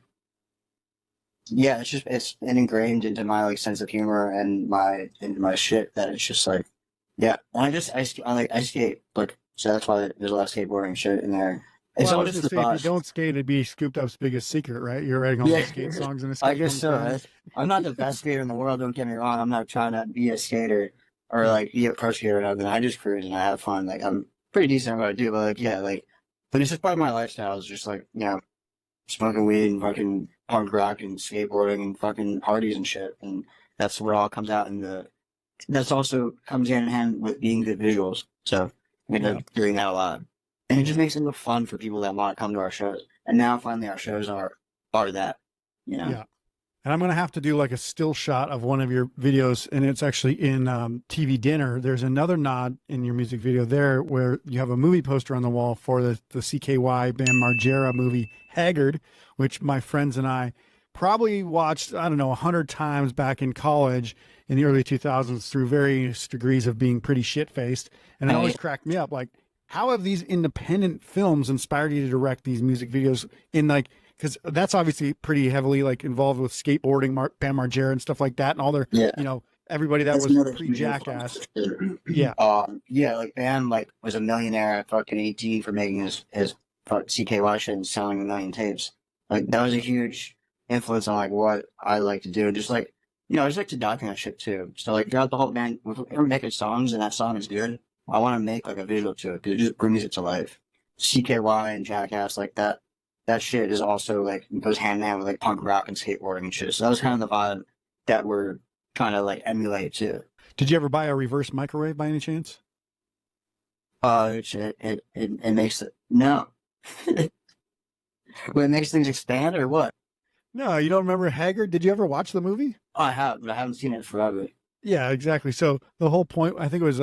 yeah, it's ingrained into my like sense of humor and my shit that it's just like yeah. And I skate, like so that's why there's a lot of skateboarding shit in there. It's Well, I all was just gonna the say, if bus. you don't skate, it'd be Scooped Up's biggest secret, right? You're writing all the skate songs in a skate I guess so. band. I'm not the best skater in the world. Don't get me wrong. I'm not trying to be a skater or like be a pro skater or nothing. I just cruise and I have fun. Like I'm pretty decent at what I do, but like yeah, like but it's just part of my lifestyle. It's just like smoking weed and fucking punk rock and skateboarding and fucking parties and shit. And that's where it all comes out. And that's also comes hand in hand with being good visuals. So I end up doing that a lot. And it just makes it look fun for people that want to come to our shows. And now finally our shows are that, Yeah. And I'm going to have to do like a still shot of one of your videos, and it's actually in TV Dinner. There's another nod in your music video there where you have a movie poster on the wall for the CKY Bam Margera movie Haggard, which my friends and I probably watched, I don't know, 100 times back in college in the early 2000s through various degrees of being pretty shit-faced. And it always cracked me up, like, how have these independent films inspired you to direct these music videos in like, because that's obviously pretty heavily like involved with skateboarding, Bam Margera and stuff like that, and all their, everybody that was pre-Jackass. Like Bam like was a millionaire at fucking 18 for making his CKY shit and selling 1 million tapes. Like that was a huge influence on like what I like to do. Just like I just like to document shit too. So like throughout the whole band, if we're making songs and that song is good, I want to make like a visual to it because it just brings it to life. CKY and Jackass, like that shit is also like goes hand in hand with like punk rock and skateboarding and shit. So that was kind of the vibe that we're trying to like emulate too. Did you ever buy a reverse microwave by any chance? It makes it no. Well, it makes things expand or what? No, you don't remember Haggard? Did you ever watch the movie? Oh, I have, but I haven't seen it forever. Yeah, exactly. So the whole point, I think it was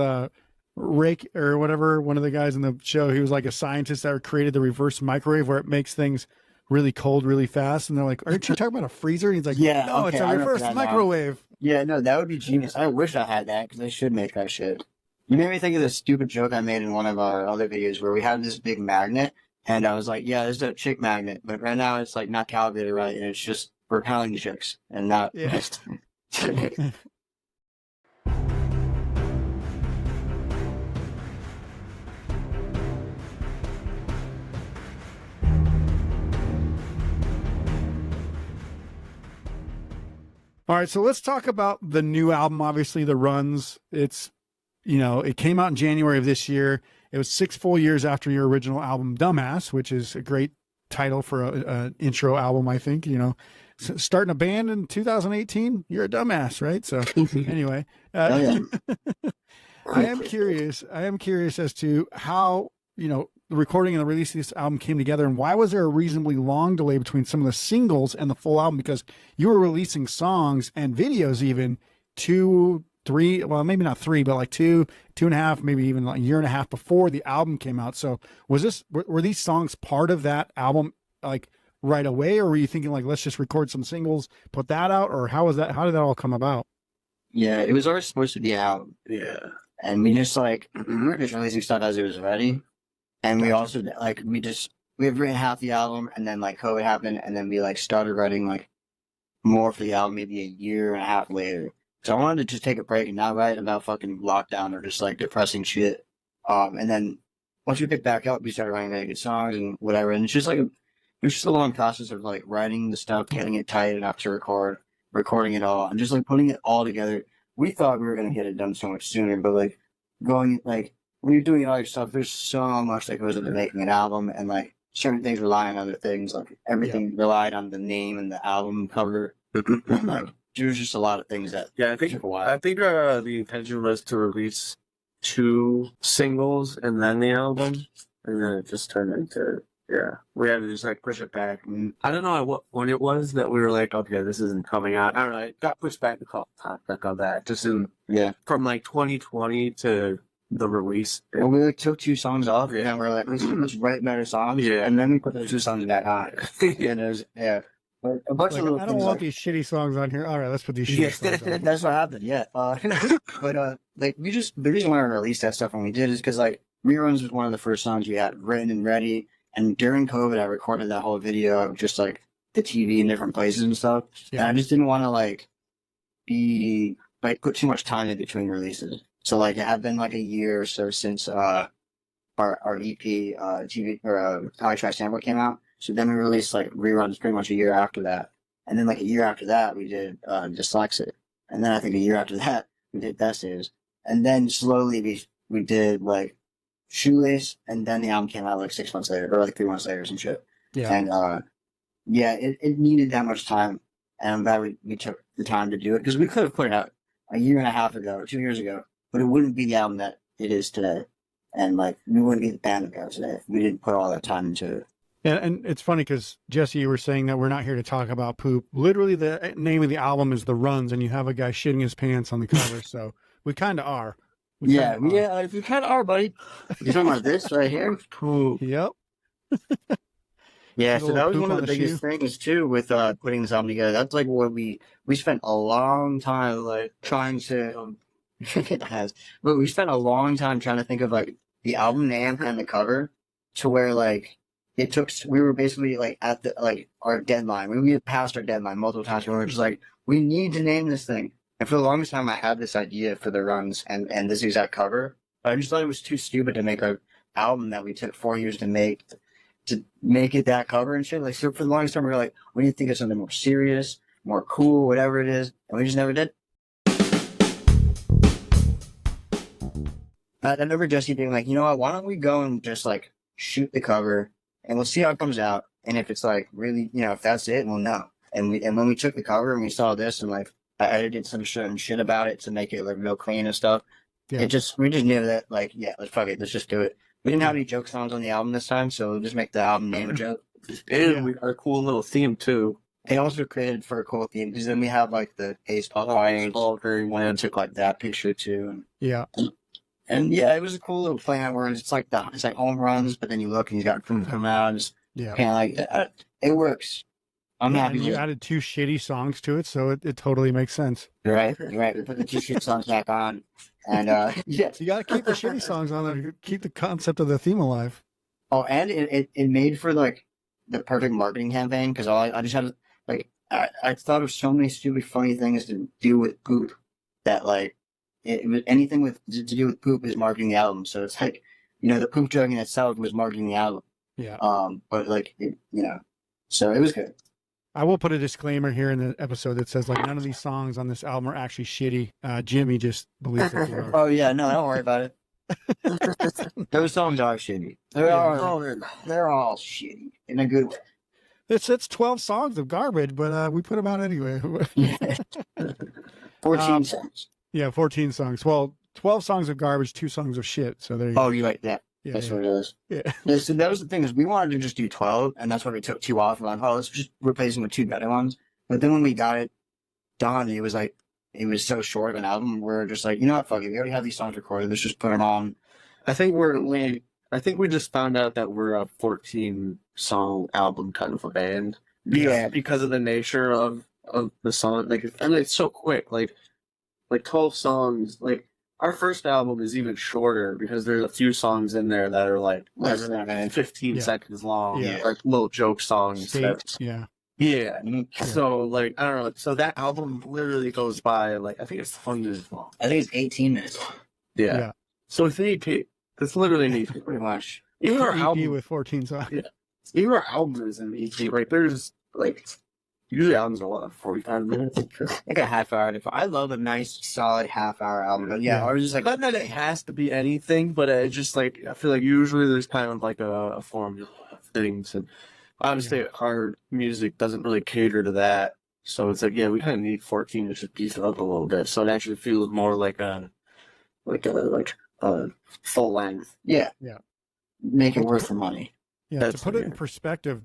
Rake or whatever, one of the guys in the show, he was like a scientist that created the reverse microwave where it makes things really cold really fast. And they're like, aren't you talking about a freezer? And he's like, no, it's a reverse microwave. Yeah, no, that would be genius. I wish I had that because they should make that shit. You made me think of this stupid joke I made in one of our other videos where we had this big magnet and I was like, yeah, this is a chick magnet, but right now it's like not calibrated right and it's just repelling chicks and not. Yeah. All right, so let's talk about the new album. Obviously, The Runs. It's, it came out in January of this year. It was 6 full years after your original album, Dumbass, which is a great title for an intro album, I think. Starting a band in 2018, you're a dumbass, right? So anyway, I am curious as to how, the recording and the release of this album came together, and why was there a reasonably long delay between some of the singles and the full album? Because you were releasing songs and videos even 2, 3, well, maybe not 3, but like 2, 2.5, maybe even like a year and a half before the album came out. So were these songs part of that album like right away, or were you thinking like, let's just record some singles, put that out, or how did that all come about? Yeah, it was always supposed to be out. Yeah. And we just we were just releasing stuff as it was ready. And we also we had written half the album and then like COVID happened and then we like started writing like more for the album maybe a year and a half later. So I wanted to just take a break and not write about fucking lockdown or just like depressing shit. And then once we picked back up, we started writing really good songs and whatever. And it's just like was just a long process of like writing the stuff, getting it tight enough to record, recording it all, and just like putting it all together. We thought we were gonna get it done so much sooner, but like going like when you're doing all your stuff, there's so much that goes into making an album, and like certain things rely on other things. Like everything relied on the name and the album cover. Like, there was just a lot of things that I took a while. I think the intention was to release 2 singles and then the album, and then it just turned into we had to just like push it back. And I don't know what when it was that we were like, okay, this isn't coming out. I don't know. It got pushed back a couple times. Back on that, just in from like 2020 to the release. And we like took 2 songs off, and we're like, let's write better songs, and then we put those 2 songs back on. And there's but a bunch of little I don't things want like, these shitty songs on here. All right, let's put these shitty songs on. that's what happened. But like the reason why we released that stuff when we did is because like Reruns was one of the first songs we had written and ready. And during COVID, I recorded that whole video of just like the TV in different places and stuff. And I just didn't want to like put too much time in between releases. So like it had been like a year or so since our EP TV or How I Try Sample came out. So then we released like Reruns pretty much a year after that. And then like a year after that we did Dyslexic. And then I think a year after that we did Best Is. And then slowly we did like Shoelace, and then the album came out like 6 months later, or like 3 months later, or some shit. And it needed that much time, and I'm glad we took the time to do it, because we could have put it out a year and a half ago, or 2 years ago, but it wouldn't be the album that it is today, and like we wouldn't be the band that goes today if we didn't put all that time into it. And it's funny because Jesse, you were saying that we're not here to talk about poop. Literally, the name of the album is The Runs, and you have a guy shitting his pants on the cover, so we kind of are. You kind of are, buddy. You're talking about this right here? Poop. Yep. Yeah, so that was one of the biggest things too with putting this album together. That's like what we spent a long time like trying to. But we spent a long time trying to think of like the album name and the cover, to where like we were basically like at the like our deadline. We had passed our deadline multiple times. We were just like, we need to name this thing. And for the longest time, I had this idea for the Runs and this exact cover. But I just thought it was too stupid to make an album that we took 4 years to make it that cover and shit. Like, so for the longest time, we were like, we need to think of something more serious, more cool, whatever it is. And we just never did. I remember Jesse being like, you know what, why don't we go and just like shoot the cover and we'll see how it comes out. And if it's like really, if that's it, we'll know. And when we took the cover and we saw this and like, I edited some shit about it to make it like real clean and stuff. We just knew that like, let's fuck it, let's just do it. We didn't have any joke songs on the album this time, so we'll just make the album name a joke. And we got a cool little theme too. They also created for a cool theme, because then we have like the ace all very well, took like that picture too. And it was a cool little plan where it's like home runs, but then you look and he's got come out and just kind of like it works. I'm happy. You added 2 shitty songs to it, so it totally makes sense. You're right. We put the 2 shitty songs back on, and so you got to keep the shitty songs on there to keep the concept of the theme alive. Oh, and it made for like the perfect marketing campaign, because I just had like I thought of so many stupid funny things to do with poop that like it was anything to do with poop is marketing the album. So it's like the poop joke in itself was marketing the album. But like so it was good. I will put a disclaimer here in the episode that says like none of these songs on this album are actually shitty. Jimmy just believes that they are. Oh yeah, no, don't worry about it. Those songs are shitty. They're all shitty in a good way. It's 12 songs of garbage, but we put them out anyway. 14 songs. Yeah, 14 songs. Well, 12 songs of garbage, 2 songs of shit. So there you go. Oh, you like that? Yeah, that's what it is. Yeah. So that was the thing, is we wanted to just do 12, and that's why we took 2 off. We're like, let's just replace them with 2 better ones. But then when we got it done, it was like, it was so short of an album. We're just like, you know what, fuck it. We already have these songs recorded. Let's just put them on. I think we just found out that we're a 14-song album kind of a band. Yeah. Because of the nature of the song. Like, I mean, it's so quick. Like 12 songs. Like, our first album is even shorter because there's a few songs in there that are like less than 15 seconds long. Like little joke songs. Yeah. So like, I don't know. So that album literally goes by like, I think it's 20 minutes long. I think it's 18 minutes long. Yeah. So it's an EP. It's literally an EP. Pretty much. Even our album with 14 songs. Even our albums and EP, right? There's like usually albums are what, 45 minutes. Like a half hour. I love a nice, solid half-hour album. But yeah, ours is like Not that it has to be anything, but it's just like I feel like usually there's kind of like a formula of things, and obviously our music doesn't really cater to that. So it's like, yeah, we kind of need 14 to just beef it up a little bit, so it actually feels more like a full length. yeah, Yeah. make it worth the money. Yeah, That's to put it in perspective,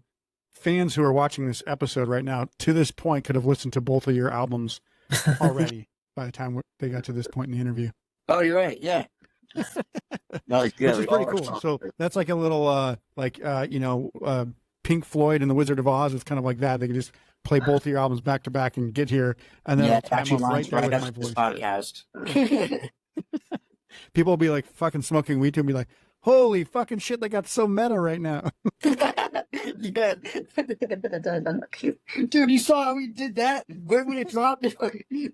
fans who are watching this episode right now, to this point, could have listened to both of your albums already by the time they got to this point in the interview. Oh, you're right. Yeah. Which is pretty cool. So that's like a little, Pink Floyd and the Wizard of Oz. It's kind of like that. They can just play both of your albums back to back and get here, and then time up right there with my voice. Podcast. People will be like fucking smoking weed to and be like, "Holy fucking shit! They got so meta right now." You bet. Dude, you saw how we did that? Right when it dropped? You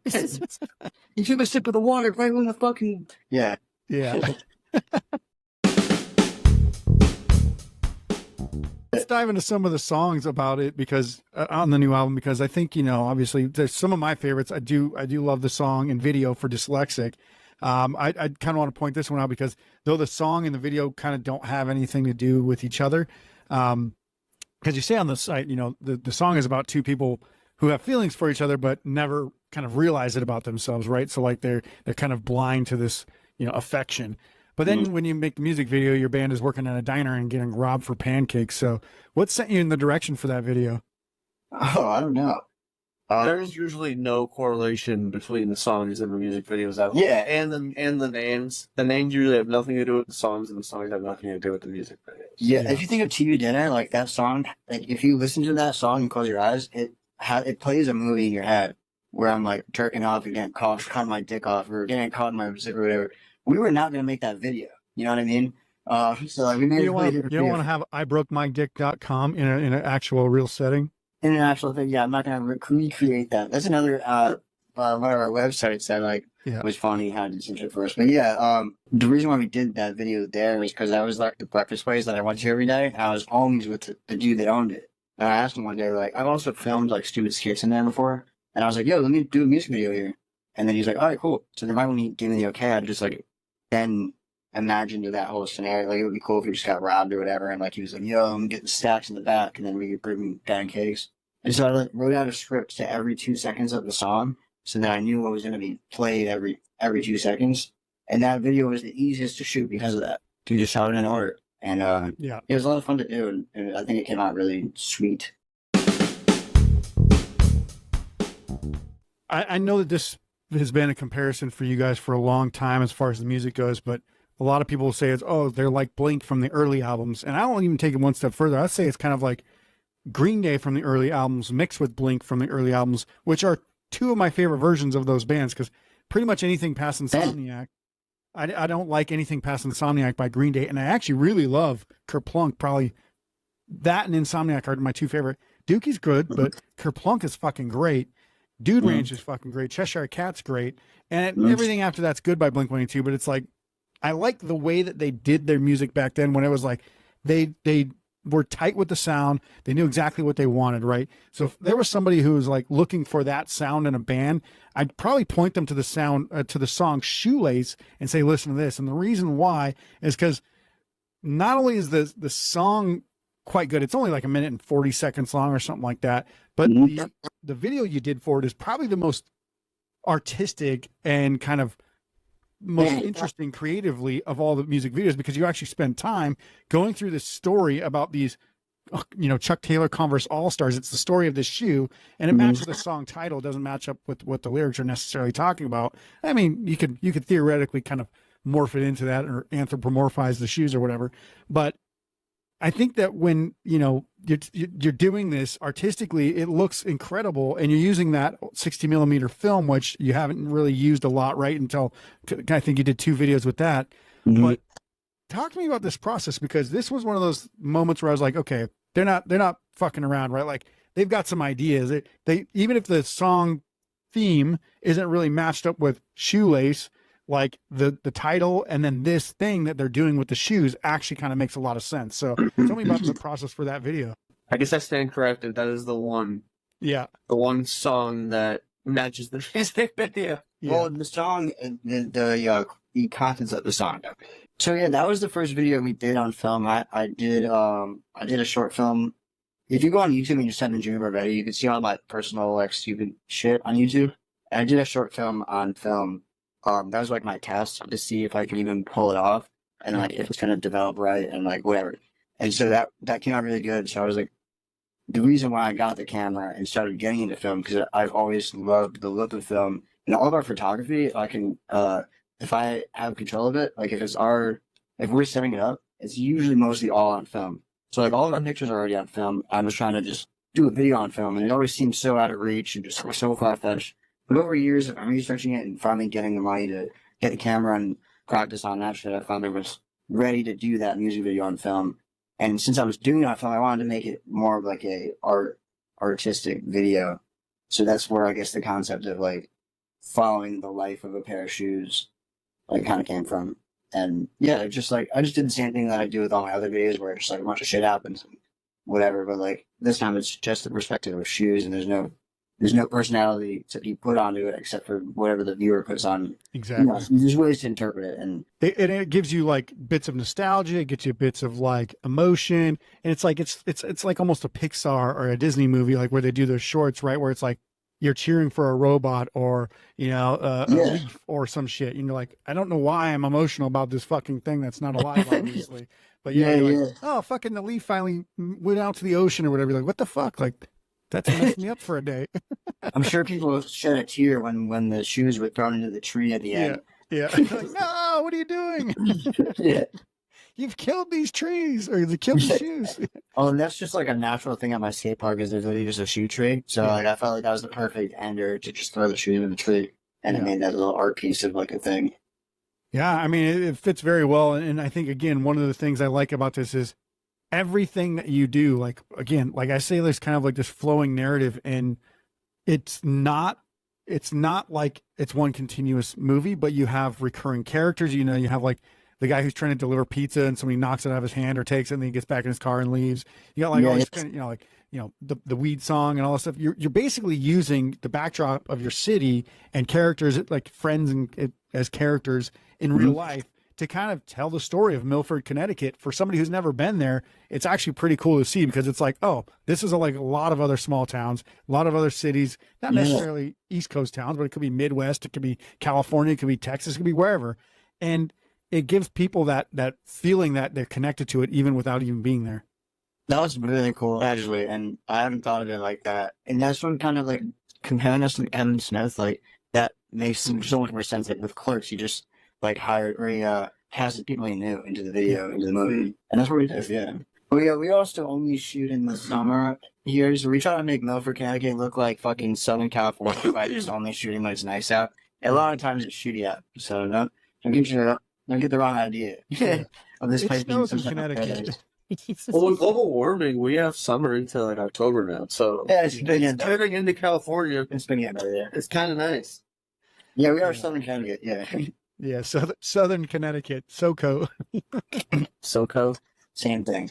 took a sip of the water right when the fucking... Yeah. Yeah. Let's dive into some of the songs about it because on the new album, because I think, obviously there's some of my favorites. I do love the song and video for Dyslexic. I kind of want to point this one out because though the song and the video kind of don't have anything to do with each other, because you say on the site, the song is about two people who have feelings for each other, but never kind of realize it about themselves. Right. So like they're kind of blind to this, affection. But then when you make the music video, your band is working in a diner and getting robbed for pancakes. So what sent you in the direction for that video? Oh, I don't know. There's usually no correlation between the songs and the music videos out Yeah. and the names. The names usually have nothing to do with the songs, and the songs have nothing to do with the music videos. Yeah, if you think of TV Dinner, like that song, like if you listen to that song and close your eyes, it plays a movie in your head where I'm like jerking off and getting caught my dick off or getting caught in my zip or whatever. We were not going to make that video. You know what I mean? So like we made You don't want to have ibrokemydick.com in an actual real setting? In an actual thing, yeah, I'm not going to recreate that. That's another one of our websites that was funny how to do some shit for us. But yeah, the reason why we did that video there was because that was like the breakfast place that I went to every day. And I was always with the dude that owned it. And I asked him one day, like, I've also filmed like stupid skits in there before. And I was like, yo, let me do a music video here. And then he's like, all right, cool. So then right when he gave me the okay, I just like then imagined that whole scenario. Like it would be cool if you just got robbed or whatever. And like he was like, yo, I'm getting stacks in the back, and then we could bring pancakes. And so I like, wrote out a script to every 2 seconds of the song, so that I knew what was going to be played every 2 seconds. And that video was the easiest to shoot because of that. You just have it in order. And it was a lot of fun to do, and I think it came out really sweet. I know that this has been a comparison for you guys for a long time as far as the music goes, but a lot of people say they're like Blink from the early albums. And I don't even take it one step further. I'd say it's kind of like Green Day from the early albums mixed with Blink from the early albums, which are two of my favorite versions of those bands, because pretty much anything past Insomniac, I don't like anything past Insomniac by Green Day, and I actually really love Kerplunk. Probably that and Insomniac are my two favorite. Dookie's good, but Kerplunk is fucking great. Dude Ranch is fucking great. Cheshire Cat's great, and everything after that's good by Blink-182. But it's like I like the way that they did their music back then, when it was like they were tight with the sound. They knew exactly what they wanted, right? So if there was somebody who was like looking for that sound in a band, I'd probably point them to the sound, to the song Shoelace, and say, listen to this. And the reason why is because not only is the song quite good, it's only like 1:40 long or something like that, but the video you did for it is probably the most artistic and kind of most interesting creatively of all the music videos, because you actually spend time going through this story about these, Chuck Taylor Converse All-Stars. It's the story of this shoe, and it matches the song title. It doesn't match up with what the lyrics are necessarily talking about. I mean, you could theoretically kind of morph it into that or anthropomorphize the shoes or whatever. But I think that when, you're doing this artistically, it looks incredible, and you're using that 60 millimeter film, which you haven't really used a lot, right? Until I think you did 2 videos with that. But talk to me about this process, because this was one of those moments where I was like, okay, they're not fucking around, right? Like they've got some ideas. They even if the song theme isn't really matched up with Shoelace, like the title and then this thing that they're doing with the shoes actually kind of makes a lot of sense. So tell me about the process for that video. I guess I stand corrected. That is the one song that matches the music video. Yeah. Well, the song, the contents of the song. So yeah, that was the first video we did on film. I did a short film. If you go on YouTube and you send in Junior Barbetti, you can see all my personal like stupid shit on YouTube. And I did a short film on film. That was like my test to see if I could even pull it off and like if it's gonna develop right and like whatever. And so that came out really good. So I was like, the reason why I got the camera and started getting into film, because I've always loved the look of film and all of our photography. I can, if I have control of it, like if we're setting it up, it's usually mostly all on film. So like all of our pictures are already on film. I'm just trying to just do a video on film, and it always seems so out of reach and just like so far-fetched. But over years, I'm researching it and finally getting the money to get the camera and practice on that shit. I finally was ready to do that music video on film. And since I was doing it on film, I wanted to make it more of like a artistic video. So that's where I guess the concept of like following the life of a pair of shoes like kind of came from. And yeah, just like I just did the same thing that I do with all my other videos, where just like a bunch of shit happens and whatever. But like this time, it's just the perspective of shoes, and there's no personality to be put onto it except for whatever the viewer puts on. Exactly. There's ways to interpret it, and it gives you like bits of nostalgia. It gets you bits of like emotion, and it's like it's like almost a Pixar or a Disney movie, like where they do those shorts, right? Where it's like you're cheering for a robot or a leaf or some shit. And you're like, I don't know why I'm emotional about this fucking thing that's not alive, obviously. But like, oh, fucking the leaf finally went out to the ocean or whatever. You're like, what the fuck? Like, that's messed me up for a day. I'm sure people shed a tear when the shoes were thrown into the tree at the end. Yeah. Like, no, what are you doing? Yeah. You've killed these trees, or you killed the shoes. Oh, and that's just like a natural thing at my skate park, is there's literally just a shoe tree. So like I felt like that was the perfect ender to just throw the shoe in the tree, and it made that little art piece of like a thing. Yeah, I mean it fits very well, and I think again one of the things I like about this is everything that you do. Like again, like I say, there's kind of like this flowing narrative, and it's not like it's one continuous movie, but you have recurring characters. You have like the guy who's trying to deliver pizza and somebody knocks it out of his hand or takes it and then he gets back in his car and leaves. You got like all these kind of, the weed song and all that stuff. You're basically using the backdrop of your city and characters like friends and as characters in real life to kind of tell the story of Milford, Connecticut. For somebody who's never been there, it's actually pretty cool to see, because it's like, oh, this is like a lot of other small towns, a lot of other cities, not necessarily East Coast towns, but it could be Midwest, it could be California, it could be Texas, it could be wherever. And it gives people that feeling that they're connected to it even without even being there. That was really cool, actually, and I haven't thought of it like that. And that's one kind of like comparing us to Evan Smith, like that makes so much more sense. Like with Clerks, you just like hired or he cast people he knew into the video, into the movie, and that's what we did. Yeah. But yeah, we also only shoot in the summer here, so we try to make Milford, Connecticut look like fucking Southern California by just only shooting when it's nice out. And a lot of times it's shitty out, so don't get the wrong idea of this place being some Connecticut. Well, with global warming, we have summer until like October now, so yeah, it's turning into California. It's been better there. It's kind of nice. Yeah, we are Southern Connecticut. Yeah. Yeah, Southern Connecticut, SoCo. SoCo, same thing.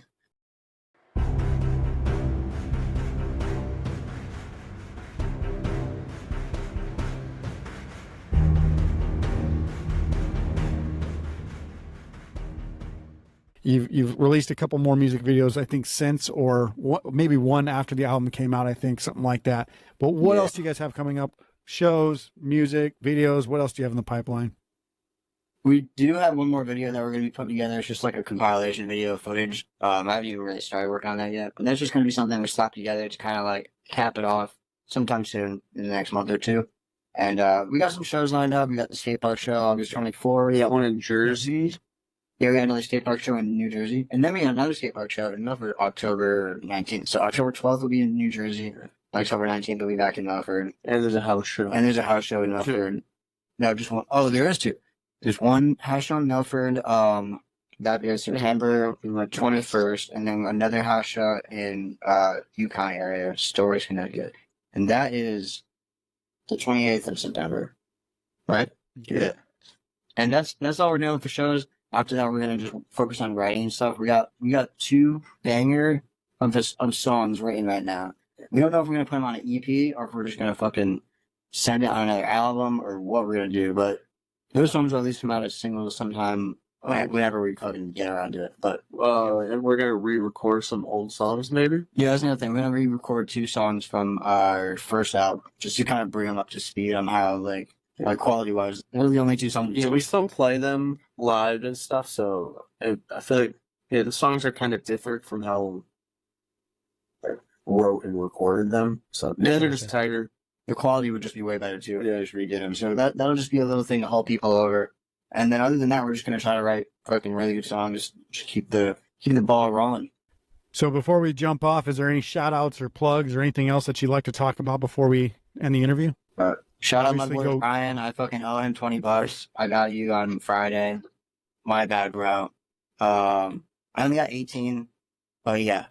You've released a couple more music videos, I think, since, or maybe one after the album came out, I think, something like that. But what else do you guys have coming up? Shows, music, videos, what else do you have in the pipeline? We do have one more video that we're going to be putting together. It's just like a compilation video footage. I haven't even really started working on that yet, but that's just going to be something we slap together to kind of like cap it off sometime soon in the next month or two. And we got some shows lined up. We got the skate park show August 24th. We got one in Jersey. Yeah, we got another skate park show in New Jersey. And then we got another skate park show in Milford, October 19th. So October 12th will be in New Jersey. October 19th will be back in Milford. And there's a house show. In Milford. No, just one. Oh, there is two. There's one house show in Milford. That'll be September 21st. And then another house show in Yukon area, Storrs, Connecticut. And that is the 28th of September. Right? Yeah. And that's all we're doing for shows. After that, we're gonna just focus on writing stuff. We got 2 banger of songs written right now. We don't know if we're gonna put them on an EP or if we're just gonna fucking send it on another album or what we're gonna do. But those songs will at least come out as singles sometime whenever we fucking get around to it. But and we're gonna re-record some old songs, maybe. yeah, that's another thing. We're gonna re-record 2 songs from our first album just to kind of bring them up to speed on how like quality wise. Those are the only 2 songs. Yeah, we still play them live and stuff, so I feel like the songs are kind of different from how I wrote and recorded them. So yeah, they're just tighter. The quality would just be way better too. Yeah, just redid them. So that'll just be a little thing to hold people over. And then other than that, we're just gonna try to write fucking really good songs. Just keep the ball rolling. So before we jump off, is there any shout outs or plugs or anything else that you'd like to talk about before we end the interview? Shout out my Obviously boy Brian. I fucking owe him $20. I got you on Friday. My bad, bro. I only got 18, but yeah.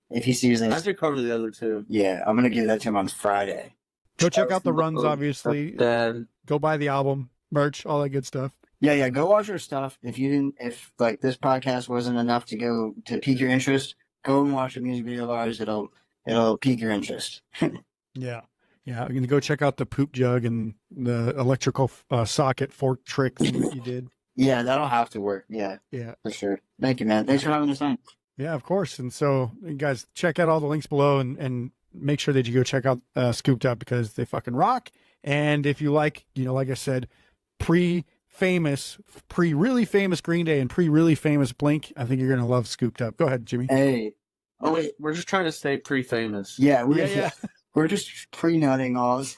If he sees I this, should cover the other 2. yeah, I'm gonna give that to him on Friday. Go check out the runs, obviously. Then Go buy the album, merch, all that good stuff. Yeah, go watch our stuff. If like this podcast wasn't enough to pique your interest, go and watch a music video of ours. It'll pique your interest. Yeah. Yeah, I'm going to go check out the poop jug and the electrical socket fork trick thing that you did. Yeah, that'll have to work. Yeah, for sure. Thank you, man. Thanks for having us on. Yeah, of course. And so, you guys, check out all the links below and make sure that you go check out Scooped Up because they fucking rock. And if you like, like I said, really famous Green Day and really famous Blink, I think you're going to love Scooped Up. Go ahead, Jimmy. Hey. oh wait, we're just trying to stay pre-famous. Yeah, Yeah. We're just pre-nutting all this.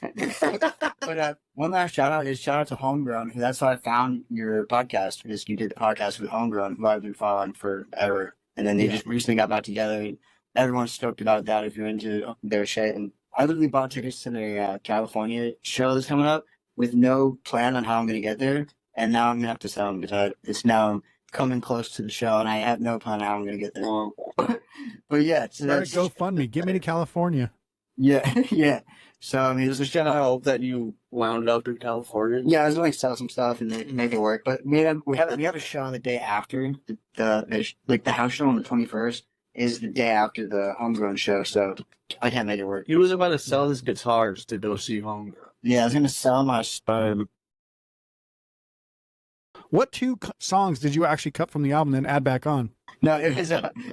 But one last shout out to Homegrown, because that's how I found your podcast. Because you did the podcast with Homegrown, who I've been following forever. And then they just recently got back together. Everyone's stoked about that if you're into their shit. And I literally bought tickets to their California show that's coming up with no plan on how I'm going to get there. And now I'm going to have to sell them because it's now coming close to the show and I have no plan on how I'm going to get there. But yeah. So that's GoFundMe. Get me to California. Yeah. So, I mean, it was a shout I out. hope that you wound up in California. Yeah, I was going to sell some stuff and make it work. But we have a show the day after. The house show on the 21st is the day after the Homegrown show. So I can't make it work. He was about to sell his guitars to go see Homegrown. Yeah, I was going to sell my sperm. What 2 songs did you actually cut from the album and then add back on? No, it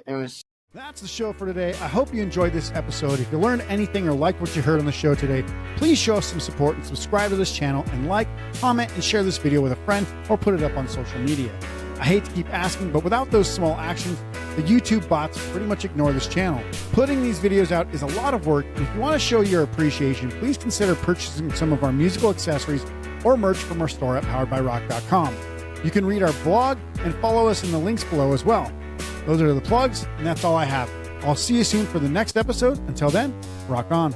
was. That's the show for today. I hope you enjoyed this episode. If you learned anything or liked what you heard on the show today, please show us some support and subscribe to this channel and like, comment, and share this video with a friend or put it up on social media. I hate to keep asking, but without those small actions, the YouTube bots pretty much ignore this channel. Putting these videos out is a lot of work, and if you want to show your appreciation, please consider purchasing some of our musical accessories or merch from our store at poweredbyrock.com. You can read our blog and follow us in the links below as well. Those are the plugs, and that's all I have. I'll see you soon for the next episode. Until then, rock on.